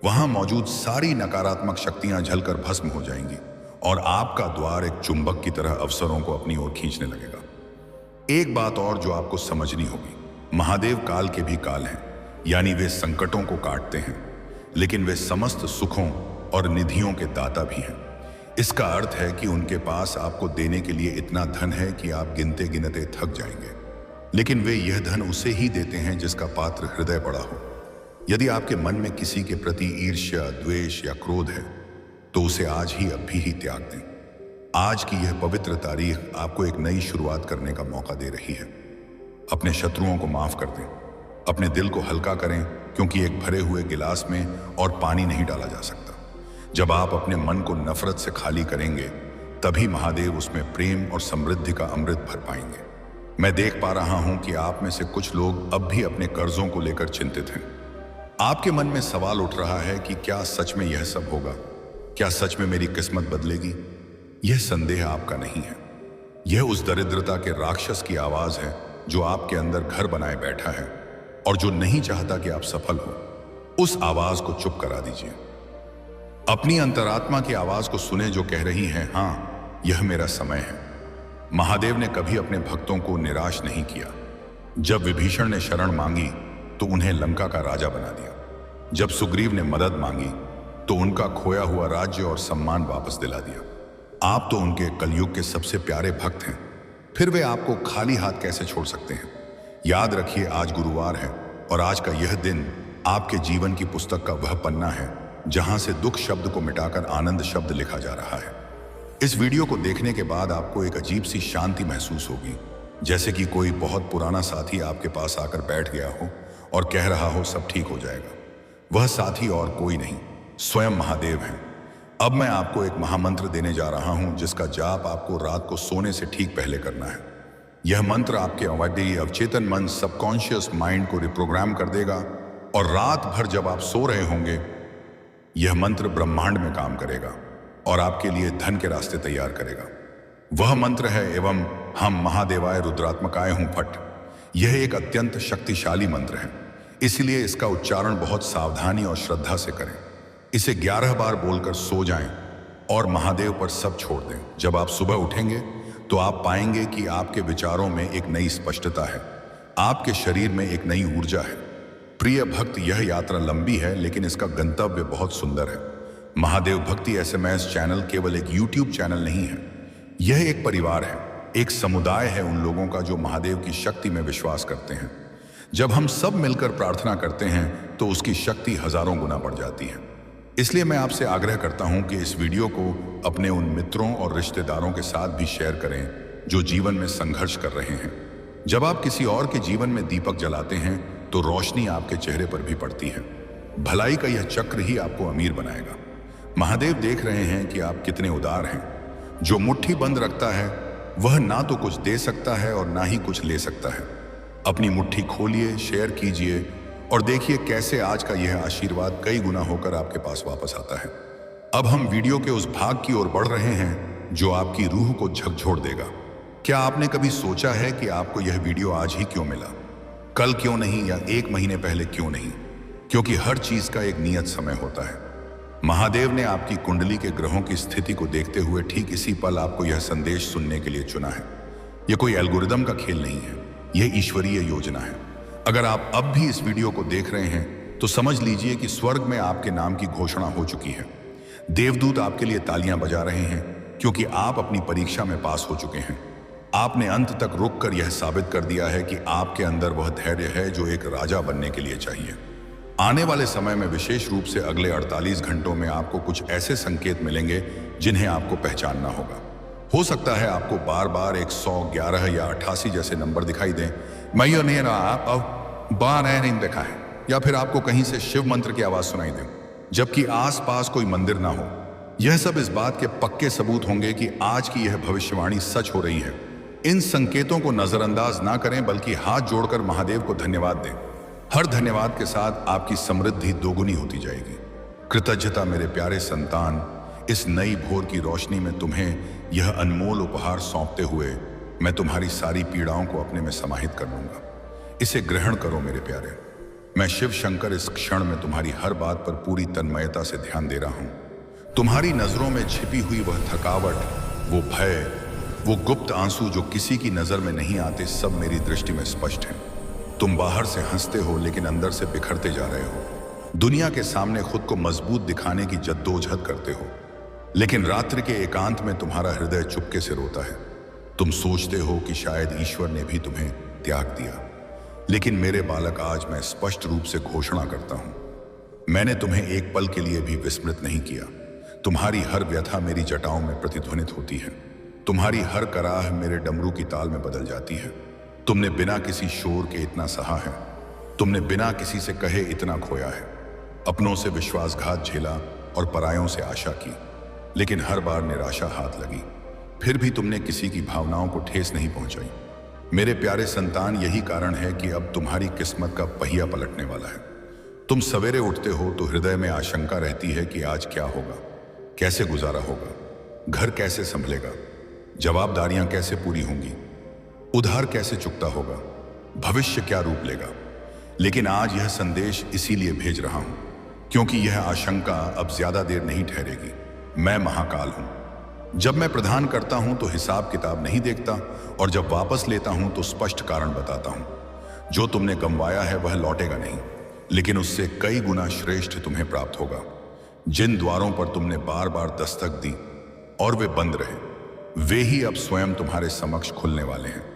वहां मौजूद सारी नकारात्मक शक्तियां जलकर भस्म हो जाएंगी और आपका द्वार एक चुंबक की तरह अवसरों को अपनी ओर खींचने लगेगा। एक बात और जो आपको समझनी होगी, महादेव काल के भी काल हैं, यानी वे संकटों को काटते हैं, लेकिन वे समस्त सुखों और निधियों के दाता भी हैं। इसका अर्थ है कि उनके पास आपको देने के लिए इतना धन है कि आप गिनते गिनते थक जाएंगे, लेकिन वे यह धन उसे ही देते हैं जिसका पात्र हृदय बड़ा हो। यदि आपके मन में किसी के प्रति ईर्ष्या, द्वेष या क्रोध है तो उसे आज ही अभी ही त्याग दें। आज की यह पवित्र तारीख आपको एक नई शुरुआत करने का मौका दे रही है। अपने शत्रुओं को माफ कर दें, अपने दिल को हल्का करें, क्योंकि एक भरे हुए गिलास में और पानी नहीं डाला जा सकता। जब आप अपने मन को नफरत से खाली करेंगे तभी महादेव उसमें प्रेम और समृद्धि का अमृत भर पाएंगे। मैं देख पा रहा हूं कि आप में से कुछ लोग अब भी अपने कर्जों को लेकर चिंतित हैं। आपके मन में सवाल उठ रहा है कि क्या सच में यह सब होगा? क्या सच में मेरी किस्मत बदलेगी? यह संदेह आपका नहीं है। यह उस दरिद्रता के राक्षस की आवाज है जो आपके अंदर घर बनाए बैठा है और जो नहीं चाहता कि आप सफल हो। उस आवाज को चुप करा दीजिए। अपनी अंतरात्मा की आवाज को सुने जो कह रही है, हां, यह मेरा समय है। महादेव ने कभी अपने भक्तों को निराश नहीं किया। जब विभीषण ने शरण मांगी तो उन्हें लंका का राजा बना दिया। जब सुग्रीव ने मदद मांगी तो उनका खोया हुआ राज्य और सम्मान वापस दिला दिया। आप तो उनके कलयुग के सबसे प्यारे भक्त हैं, फिर वे आपको खाली हाथ कैसे छोड़ सकते हैं? याद रखिए, आज गुरुवार है और आज का यह दिन आपके जीवन की पुस्तक का वह पन्ना है जहां से दुख शब्द को मिटाकर आनंद शब्द लिखा जा रहा है। इस वीडियो को देखने के बाद आपको एक अजीब सी शांति महसूस होगी, जैसे कि कोई बहुत पुराना साथी आपके पास आकर बैठ गया हो और कह रहा हो सब ठीक हो जाएगा। वह साथी और कोई नहीं, स्वयं महादेव हैं। अब मैं आपको एक महामंत्र देने जा रहा हूं जिसका जाप आपको रात को सोने से ठीक पहले करना है। यह मंत्र आपके अवचेतन मन, सबकॉन्शियस माइंड को रिप्रोग्राम कर देगा और रात भर जब आप सो रहे होंगे यह मंत्र ब्रह्मांड में काम करेगा और आपके लिए धन के रास्ते तैयार करेगा। वह मंत्र है एवं हम महादेवाय रुद्रात्मकाय हूं फट। यह एक अत्यंत शक्तिशाली मंत्र है, इसलिए इसका उच्चारण बहुत सावधानी और श्रद्धा से करें। इसे 11 बार बोलकर सो जाएं और महादेव पर सब छोड़ दें। जब आप सुबह उठेंगे तो आप पाएंगे कि आपके विचारों में एक नई स्पष्टता है, आपके शरीर में एक नई ऊर्जा है। प्रिय भक्त, यह यात्रा लंबी है लेकिन इसका गंतव्य बहुत सुंदर है। महादेव भक्ति SMS चैनल केवल एक YouTube चैनल नहीं है, यह एक परिवार है, एक समुदाय है उन लोगों का जो महादेव की शक्ति में विश्वास करते हैं। जब हम सब मिलकर प्रार्थना करते हैं तो उसकी शक्ति हजारों गुना बढ़ जाती है। इसलिए मैं आपसे आग्रह करता हूं कि इस वीडियो को अपने उन मित्रों और रिश्तेदारों के साथ भी शेयर करें जो जीवन में संघर्ष कर रहे हैं। जब आप किसी और के जीवन में दीपक जलाते हैं तो रोशनी आपके चेहरे पर भी पड़ती है। भलाई का यह चक्र ही आपको अमीर बनाएगा। महादेव देख रहे हैं कि आप कितने उदार हैं। जो मुट्ठी बंद रखता है वह ना तो कुछ दे सकता है और ना ही कुछ ले सकता है। अपनी मुट्ठी खोलिए, शेयर कीजिए और देखिए कैसे आज का यह आशीर्वाद कई गुना होकर आपके पास वापस आता है। अब हम वीडियो के उस भाग की ओर बढ़ रहे हैं जो आपकी रूह को झकझोर देगा। क्या आपने कभी सोचा है कि आपको यह वीडियो आज ही क्यों मिला? कल क्यों नहीं या 1 महीने पहले क्यों नहीं? क्योंकि हर चीज का एक नियत समय होता है। महादेव ने आपकी कुंडली के ग्रहों की स्थिति को देखते हुए ठीक इसी पल आपको यह संदेश सुनने के लिए चुना है। यह कोई एल्गोरिदम का खेल नहीं है, यह ईश्वरीय योजना है। अगर आप अब भी इस वीडियो को देख रहे हैं तो समझ लीजिए कि स्वर्ग में आपके नाम की घोषणा हो चुकी है। देवदूत आपके लिए तालियां बजा रहे हैं क्योंकि आप अपनी परीक्षा में पास हो चुके हैं। आपने अंत तक रुककर यह साबित कर दिया है कि आपके अंदर वह धैर्य है जो एक राजा बनने के लिए चाहिए। आने वाले समय में विशेष रूप से अगले 48 घंटों में आपको कुछ ऐसे संकेत मिलेंगे जिन्हें आपको पहचानना होगा। हो सकता है आपको बार बार 111 या 88 जैसे नंबर दिखाई दें, मैं नहीं देखा है, या फिर आपको कहीं से शिव मंत्र की आवाज सुनाई दे जबकि आसपास कोई मंदिर ना हो। यह सब इस बात के पक्के सबूत होंगे कि आज की यह भविष्यवाणी सच हो रही है। इन संकेतों को नजरअंदाज ना करें बल्कि हाथ जोड़कर महादेव को धन्यवाद दें। हर धन्यवाद के साथ आपकी समृद्धि दोगुनी होती जाएगी। कृतज्ञता मेरे प्यारे संतान। इस नई भोर की रोशनी में तुम्हें यह अनमोल उपहार सौंपते हुए मैं तुम्हारी सारी पीड़ाओं को अपने में समाहित कर लूंगा। इसे ग्रहण करो मेरे प्यारे। मैं शिव शंकर इस क्षण में तुम्हारी हर बात पर पूरी तन्मयता से ध्यान दे रहा हूं। तुम्हारी नजरों में छिपी हुई वह थकावट, वो भय, वो गुप्त आंसू जो किसी की नजर में नहीं आते, सब मेरी दृष्टि में स्पष्ट है। तुम बाहर से हंसते हो लेकिन अंदर से बिखरते जा रहे हो। दुनिया के सामने खुद को मजबूत दिखाने की जद्दोजहद करते हो, लेकिन रात्रि के एकांत में तुम्हारा हृदय चुपके से रोता है। तुम सोचते हो कि शायद ईश्वर ने भी तुम्हें त्याग दिया, लेकिन मेरे बालक, आज मैं स्पष्ट रूप से घोषणा करता हूं, मैंने तुम्हें एक पल के लिए भी विस्मृत नहीं किया। तुम्हारी हर व्यथा मेरी जटाओं में प्रतिध्वनित होती है। तुम्हारी हर कराह मेरे डमरू की ताल में बदल जाती है। तुमने बिना किसी शोर के इतना सहा है, तुमने बिना किसी से कहे इतना खोया है, अपनों से विश्वासघात झेला और परायों से आशा की, लेकिन हर बार निराशा हाथ लगी। फिर भी तुमने किसी की भावनाओं को ठेस नहीं पहुंचाई। मेरे प्यारे संतान, यही कारण है कि अब तुम्हारी किस्मत का पहिया पलटने वाला है। तुम सवेरे उठते हो तो हृदय में आशंका रहती है कि आज क्या होगा, कैसे गुजारा होगा, घर कैसे संभलेगा, जवाबदारियां कैसे पूरी होंगी, उधार कैसे चुकता होगा, भविष्य क्या रूप लेगा। लेकिन आज यह संदेश इसीलिए भेज रहा हूं क्योंकि यह आशंका अब ज्यादा देर नहीं ठहरेगी। मैं महाकाल हूं। जब मैं प्रदान करता हूं तो हिसाब किताब नहीं देखता, और जब वापस लेता हूं तो स्पष्ट कारण बताता हूं। जो तुमने गंवाया है वह लौटेगा नहीं, लेकिन उससे कई गुना श्रेष्ठ तुम्हें प्राप्त होगा। जिन द्वारों पर तुमने बार बार दस्तक दी और वे बंद रहे, वे ही अब स्वयं तुम्हारे समक्ष खुलने वाले हैं।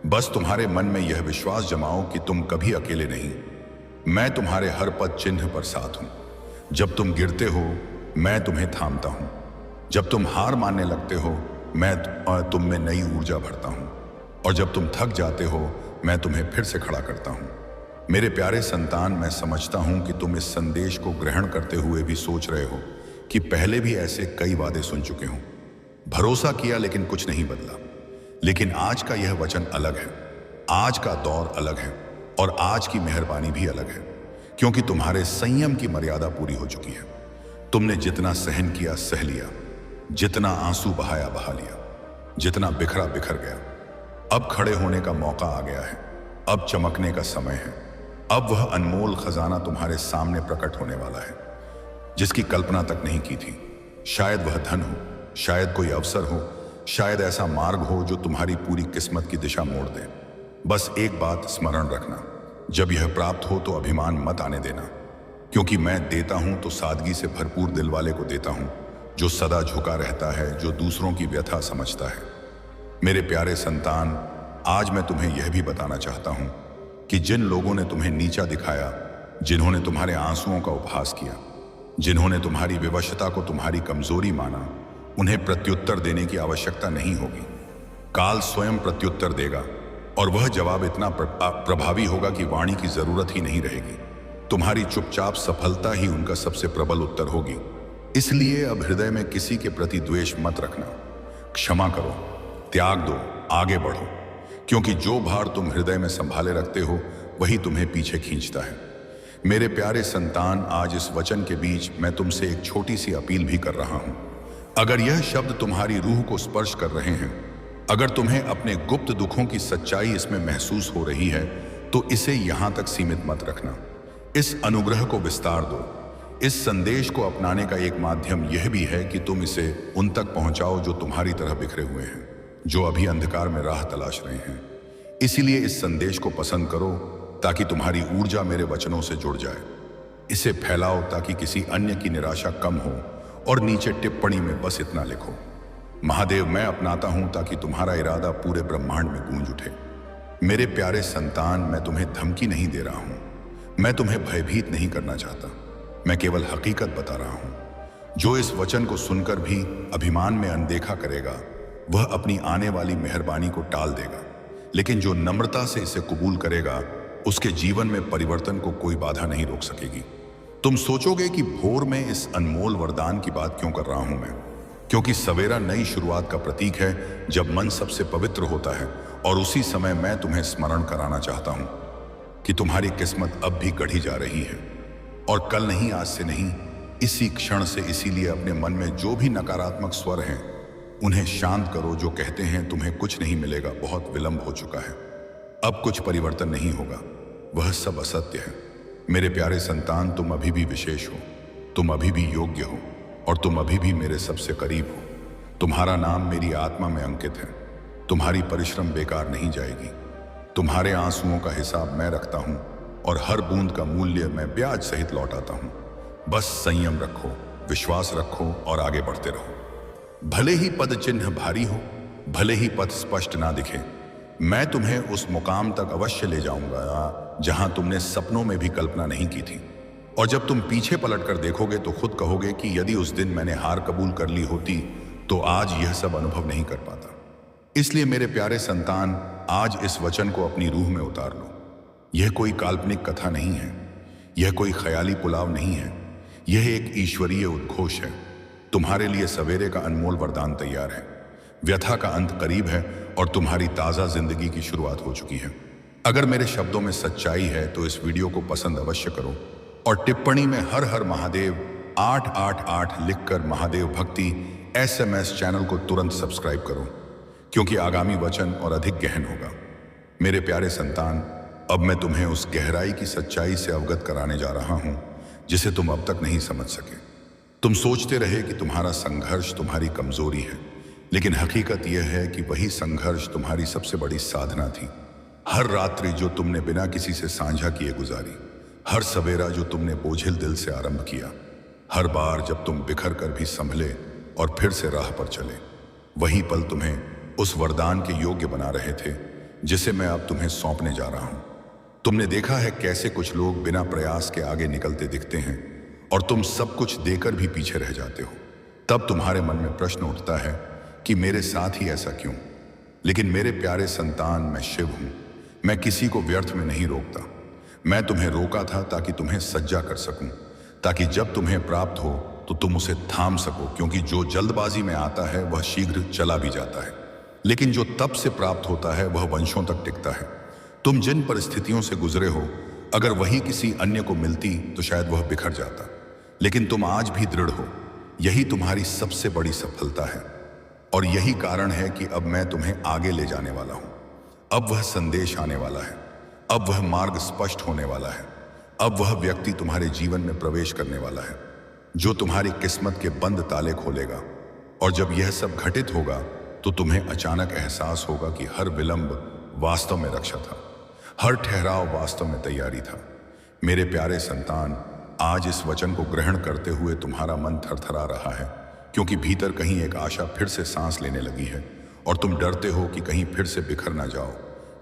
बस तुम्हारे मन में यह विश्वास जमाओ कि तुम कभी अकेले नहीं। मैं तुम्हारे हर पद चिन्ह पर साथ हूं। जब तुम गिरते हो मैं तुम्हें थामता हूं। जब तुम हार मानने लगते हो मैं तुम में नई ऊर्जा भरता हूं, और जब तुम थक जाते हो मैं तुम्हें फिर से खड़ा करता हूं। मेरे प्यारे संतान, मैं समझता हूं कि तुम इस संदेश को ग्रहण करते हुए भी सोच रहे हो कि पहले भी ऐसे कई वादे सुन चुके हो, भरोसा किया लेकिन कुछ नहीं बदला। लेकिन आज का यह वचन अलग है, आज का दौर अलग है, और आज की मेहरबानी भी अलग है, क्योंकि तुम्हारे संयम की मर्यादा पूरी हो चुकी है। तुमने जितना सहन किया सह लिया, जितना आंसू बहाया बहा लिया, जितना बिखरा बिखर गया। अब खड़े होने का मौका आ गया है, अब चमकने का समय है। अब वह अनमोल खजाना तुम्हारे सामने प्रकट होने वाला है जिसकी कल्पना तक नहीं की थी। शायद वह धन हो, शायद कोई अवसर हो, शायद ऐसा मार्ग हो जो तुम्हारी पूरी किस्मत की दिशा मोड़ दे। बस एक बात स्मरण रखना, जब यह प्राप्त हो तो अभिमान मत आने देना, क्योंकि मैं देता हूं तो सादगी से भरपूर दिल वाले को देता हूं, जो सदा झुका रहता है, जो दूसरों की व्यथा समझता है। मेरे प्यारे संतान, आज मैं तुम्हें यह भी बताना चाहता हूं कि जिन लोगों ने तुम्हें नीचा दिखाया, जिन्होंने तुम्हारे आंसुओं का उपहास किया, जिन्होंने तुम्हारी विवशता को तुम्हारी कमजोरी माना, उन्हें प्रत्युत्तर देने की आवश्यकता नहीं होगी। काल स्वयं प्रत्युत्तर देगा, और वह जवाब इतना प्रभावी होगा कि वाणी की जरूरत ही नहीं रहेगी। तुम्हारी चुपचाप सफलता ही उनका सबसे प्रबल उत्तर होगी। इसलिए अब हृदय में किसी के प्रति द्वेष मत रखना। क्षमा करो, त्याग दो, आगे बढ़ो, क्योंकि जो भार तुम हृदय में संभाले रखते हो वही तुम्हें पीछे खींचता है। मेरे प्यारे संतान, आज इस वचन के बीच मैं तुमसे एक छोटी सी अपील भी कर रहा हूं। अगर यह शब्द तुम्हारी रूह को स्पर्श कर रहे हैं, अगर तुम्हें अपने गुप्त दुखों की सच्चाई इसमें महसूस हो रही है, तो इसे यहां तक सीमित मत रखना। इस अनुग्रह को विस्तार दो, इस संदेश को अपनाने का एक माध्यम यह भी है कि तुम इसे उन तक पहुंचाओ जो तुम्हारी तरह बिखरे हुए हैं, जो अभी अंधकार में राह तलाश रहे हैं। इसीलिए इस संदेश को पसंद करो ताकि तुम्हारी ऊर्जा मेरे वचनों से जुड़ जाए। इसे फैलाओ ताकि किसी अन्य की निराशा कम हो, और नीचे टिप्पणी में बस इतना लिखो, महादेव मैं अपनाता हूं ताकि तुम्हारा इरादा पूरे ब्रह्मांड में गूंज उठे। मेरे प्यारे संतान, मैं तुम्हें धमकी नहीं दे रहा हूं, मैं तुम्हें भयभीत नहीं करना चाहता, मैं केवल हकीकत बता रहा हूं। जो इस वचन को सुनकर भी अभिमान में अनदेखा करेगा वह अपनी आने वाली मेहरबानी को टाल देगा, लेकिन जो नम्रता से इसे कबूल करेगा उसके जीवन में परिवर्तन को कोई बाधा नहीं रोक सकेगी। तुम सोचोगे कि भोर में इस अनमोल वरदान की बात क्यों कर रहा हूं मैं? क्योंकि सवेरा नई शुरुआत का प्रतीक है, जब मन सबसे पवित्र होता है, और उसी समय मैं तुम्हें स्मरण कराना चाहता हूं कि तुम्हारी किस्मत अब भी गढ़ी जा रही है, और कल नहीं, आज से नहीं, इसी क्षण से। इसीलिए अपने मन में जो भी नकारात्मक स्वर हैं उन्हें शांत करो, जो कहते हैं तुम्हें कुछ नहीं मिलेगा, बहुत विलंब हो चुका है, अब कुछ परिवर्तन नहीं होगा, वह सब असत्य है। मेरे प्यारे संतान, तुम अभी भी विशेष हो, तुम अभी भी योग्य हो, और तुम अभी भी मेरे सबसे करीब हो। तुम्हारा नाम मेरी आत्मा में अंकित है। तुम्हारी परिश्रम बेकार नहीं जाएगी। तुम्हारे आंसुओं का हिसाब मैं रखता हूं, और हर बूंद का मूल्य मैं ब्याज सहित लौटाता हूं। बस संयम रखो, विश्वास रखो और आगे बढ़ते रहो। भले ही पद चिन्ह भारी हो, भले ही पथ स्पष्ट ना दिखे, मैं तुम्हें उस मुकाम तक अवश्य ले जाऊंगा जहां तुमने सपनों में भी कल्पना नहीं की थी। और जब तुम पीछे पलट कर देखोगे तो खुद कहोगे कि यदि उस दिन मैंने हार कबूल कर ली होती तो आज यह सब अनुभव नहीं कर पाता। इसलिए मेरे प्यारे संतान, आज इस वचन को अपनी रूह में उतार लो। यह कोई काल्पनिक कथा नहीं है, यह कोई ख्याली पुलाव नहीं है, यह एक ईश्वरीय उद्घोष है। तुम्हारे लिए सवेरे का अनमोल वरदान तैयार है। व्यथा का अंत करीब है और तुम्हारी ताज़ा जिंदगी की शुरुआत हो चुकी है। अगर मेरे शब्दों में सच्चाई है तो इस वीडियो को पसंद अवश्य करो, और टिप्पणी में हर हर महादेव 888 लिखकर महादेव भक्ति SMS चैनल को तुरंत सब्सक्राइब करो, क्योंकि आगामी वचन और अधिक गहन होगा। मेरे प्यारे संतान, अब मैं तुम्हें उस गहराई की सच्चाई से अवगत कराने जा रहा हूं जिसे तुम अब तक नहीं समझ सके। तुम सोचते रहे कि तुम्हारा संघर्ष तुम्हारी कमजोरी है, लेकिन हकीकत यह है कि वही संघर्ष तुम्हारी सबसे बड़ी साधना थी। हर रात्रि जो तुमने बिना किसी से साझा किए गुजारी, हर सवेरा जो तुमने बोझिल दिल से आरंभ किया, हर बार जब तुम बिखर कर भी संभले और फिर से राह पर चले, वही पल तुम्हें उस वरदान के योग्य बना रहे थे जिसे मैं अब तुम्हें सौंपने जा रहा हूं। तुमने देखा है कैसे कुछ लोग बिना प्रयास के आगे निकलते दिखते हैं और तुम सब कुछ देकर भी पीछे रह जाते हो। तब तुम्हारे मन में प्रश्न उठता है कि मेरे साथ ही ऐसा क्यों? लेकिन मेरे प्यारे संतान, मैं शिव हूं। मैं किसी को व्यर्थ में नहीं रोकता। मैं तुम्हें रोका था ताकि तुम्हें सज्जा कर सकूं, ताकि जब तुम्हें प्राप्त हो तो तुम उसे थाम सको, क्योंकि जो जल्दबाजी में आता है वह शीघ्र चला भी जाता है, लेकिन जो तब से प्राप्त होता है वह वंशों तक टिकता है। तुम जिन परिस्थितियों से गुजरे हो, अगर वही किसी अन्य को मिलती तो शायद वह बिखर जाता, लेकिन तुम आज भी दृढ़ हो। यही तुम्हारी सबसे बड़ी सफलता है, और यही कारण है कि अब मैं तुम्हें आगे ले जाने वाला हूं। अब वह संदेश आने वाला है, अब वह मार्ग स्पष्ट होने वाला है, अब वह व्यक्ति तुम्हारे जीवन में प्रवेश करने वाला है जो तुम्हारी किस्मत के बंद ताले खोलेगा। और जब यह सब घटित होगा तो तुम्हें अचानक एहसास होगा कि हर विलंब वास्तव में रक्षा था, हर ठहराव वास्तव में तैयारी था। मेरे प्यारे संतान, आज इस वचन को ग्रहण करते हुए तुम्हारा मन थरथरा रहा है, क्योंकि भीतर कहीं एक आशा फिर से सांस लेने लगी है, और तुम डरते हो कि कहीं फिर से बिखर ना जाओ।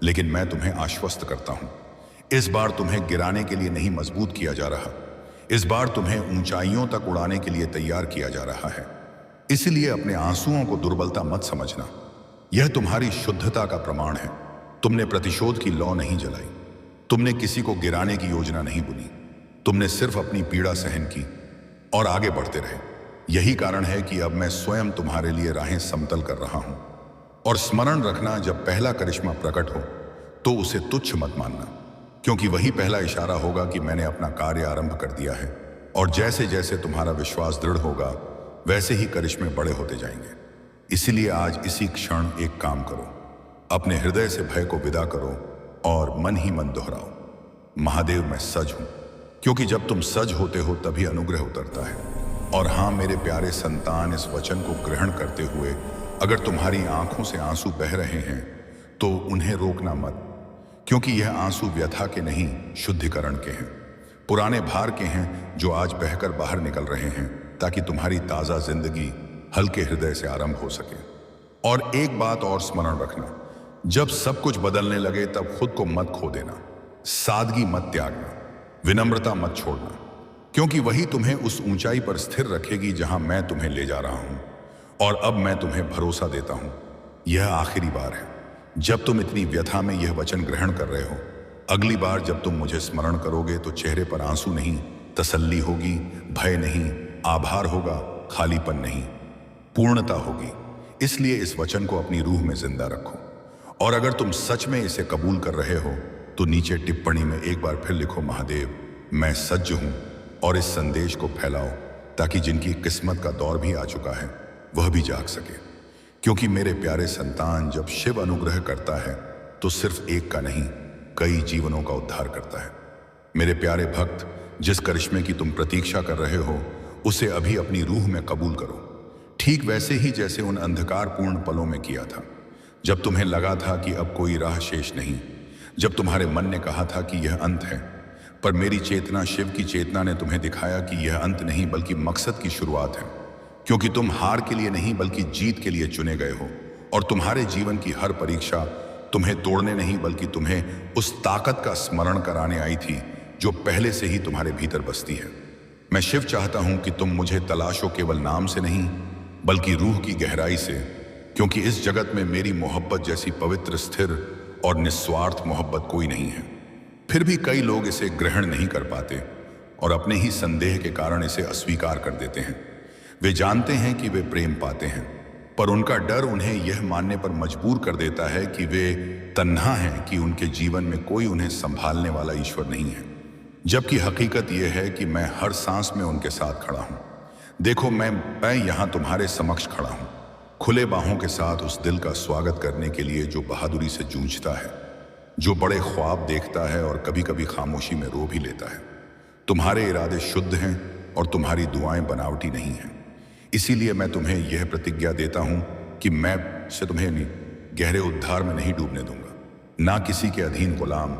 लेकिन मैं तुम्हें आश्वस्त करता हूं, इस बार तुम्हें गिराने के लिए नहीं मजबूत किया जा रहा, इस बार तुम्हें ऊंचाइयों तक उड़ाने के लिए तैयार किया जा रहा है। इसलिए अपने आंसुओं को दुर्बलता मत समझना, यह तुम्हारी शुद्धता का प्रमाण है। तुमने प्रतिशोध की लौ नहीं जलाई, तुमने किसी को गिराने की योजना नहीं बुनी, तुमने सिर्फ अपनी पीड़ा सहन की और आगे बढ़ते रहे। यही कारण है कि अब मैं स्वयं तुम्हारे लिए राहें समतल कर रहा हूं। और स्मरण रखना, जब पहला करिश्मा प्रकट हो तो उसे तुच्छ मत मानना, क्योंकि वही पहला इशारा होगा कि मैंने अपना कार्य आरंभ कर दिया है। और जैसे जैसे तुम्हारा विश्वास दृढ़ होगा वैसे ही करिश्मे बड़े होते जाएंगे। इसीलिए आज इसी क्षण एक काम करो, अपने हृदय से भय को विदा करो और मन ही मन दोहराओ, महादेव मैं सज हूं, क्योंकि जब तुम सज होते हो तभी अनुग्रह उतरता है। और हाँ मेरे प्यारे संतान, इस वचन को ग्रहण करते हुए अगर तुम्हारी आंखों से आंसू बह रहे हैं तो उन्हें रोकना मत, क्योंकि यह आंसू व्यथा के नहीं शुद्धिकरण के हैं, पुराने भार के हैं जो आज बहकर बाहर निकल रहे हैं, ताकि तुम्हारी ताज़ा जिंदगी हल्के हृदय से आरंभ हो सके। और एक बात और स्मरण रखना, जब सब कुछ बदलने लगे तब खुद को मत खो देना, सादगी मत त्यागना, विनम्रता मत छोड़ना, क्योंकि वही तुम्हें उस ऊंचाई पर स्थिर रखेगी जहां मैं तुम्हें ले जा रहा हूं। और अब मैं तुम्हें भरोसा देता हूं, यह आखिरी बार है जब तुम इतनी व्यथा में यह वचन ग्रहण कर रहे हो। अगली बार जब तुम मुझे स्मरण करोगे तो चेहरे पर आंसू नहीं, तसल्ली होगी, भय नहीं, आभार होगा, खालीपन नहीं, पूर्णता होगी। इसलिए इस वचन को अपनी रूह में जिंदा रखो। और अगर तुम सच में इसे कबूल कर रहे हो तो नीचे टिप्पणी में एक बार फिर लिखो, महादेव मैं सज्ज हूं, और इस संदेश को फैलाओ ताकि जिनकी किस्मत का दौर भी आ चुका है वह भी जाग सके। क्योंकि मेरे प्यारे संतान, जब शिव अनुग्रह करता है तो सिर्फ एक का नहीं, कई जीवनों का उद्धार करता है। मेरे प्यारे भक्त, जिस करिश्मे की तुम प्रतीक्षा कर रहे हो उसे अभी अपनी रूह में कबूल करो, ठीक वैसे ही जैसे उन अंधकारपूर्ण पलों में किया था, जब तुम्हें लगा था कि अब कोई राह शेष नहीं, जब तुम्हारे मन ने कहा था कि यह अंत है। पर मेरी चेतना, शिव की चेतना ने तुम्हें दिखाया कि यह अंत नहीं बल्कि मकसद की शुरुआत है। क्योंकि तुम हार के लिए नहीं बल्कि जीत के लिए चुने गए हो, और तुम्हारे जीवन की हर परीक्षा तुम्हें तोड़ने नहीं बल्कि तुम्हें उस ताकत का स्मरण कराने आई थी जो पहले से ही तुम्हारे भीतर बसती है। मैं शिव चाहता हूं कि तुम मुझे तलाशो केवल नाम से नहीं बल्कि रूह की गहराई से, क्योंकि इस जगत में मेरी मोहब्बत जैसी पवित्र, स्थिर और निस्वार्थ मोहब्बत कोई नहीं है। फिर भी कई लोग इसे ग्रहण नहीं कर पाते और अपने ही संदेह के कारण इसे अस्वीकार कर देते हैं। वे जानते हैं कि वे प्रेम पाते हैं, पर उनका डर उन्हें यह मानने पर मजबूर कर देता है कि वे तन्हा हैं, कि उनके जीवन में कोई उन्हें संभालने वाला ईश्वर नहीं है। जबकि हकीकत यह है कि मैं हर सांस में उनके साथ खड़ा हूं। देखो, मैं यहां तुम्हारे समक्ष खड़ा हूं, खुले बाहों के साथ उस दिल का स्वागत करने के लिए जो बहादुरी से जूझता है, जो बड़े ख्वाब देखता है और कभी कभी खामोशी में रो भी लेता है। तुम्हारे इरादे शुद्ध हैं और तुम्हारी दुआएं बनावटी नहीं हैं। इसीलिए मैं तुम्हें यह प्रतिज्ञा देता हूं कि मैं से तुम्हें गहरे उद्धार में नहीं डूबने दूंगा, ना किसी के अधीन गुलाम,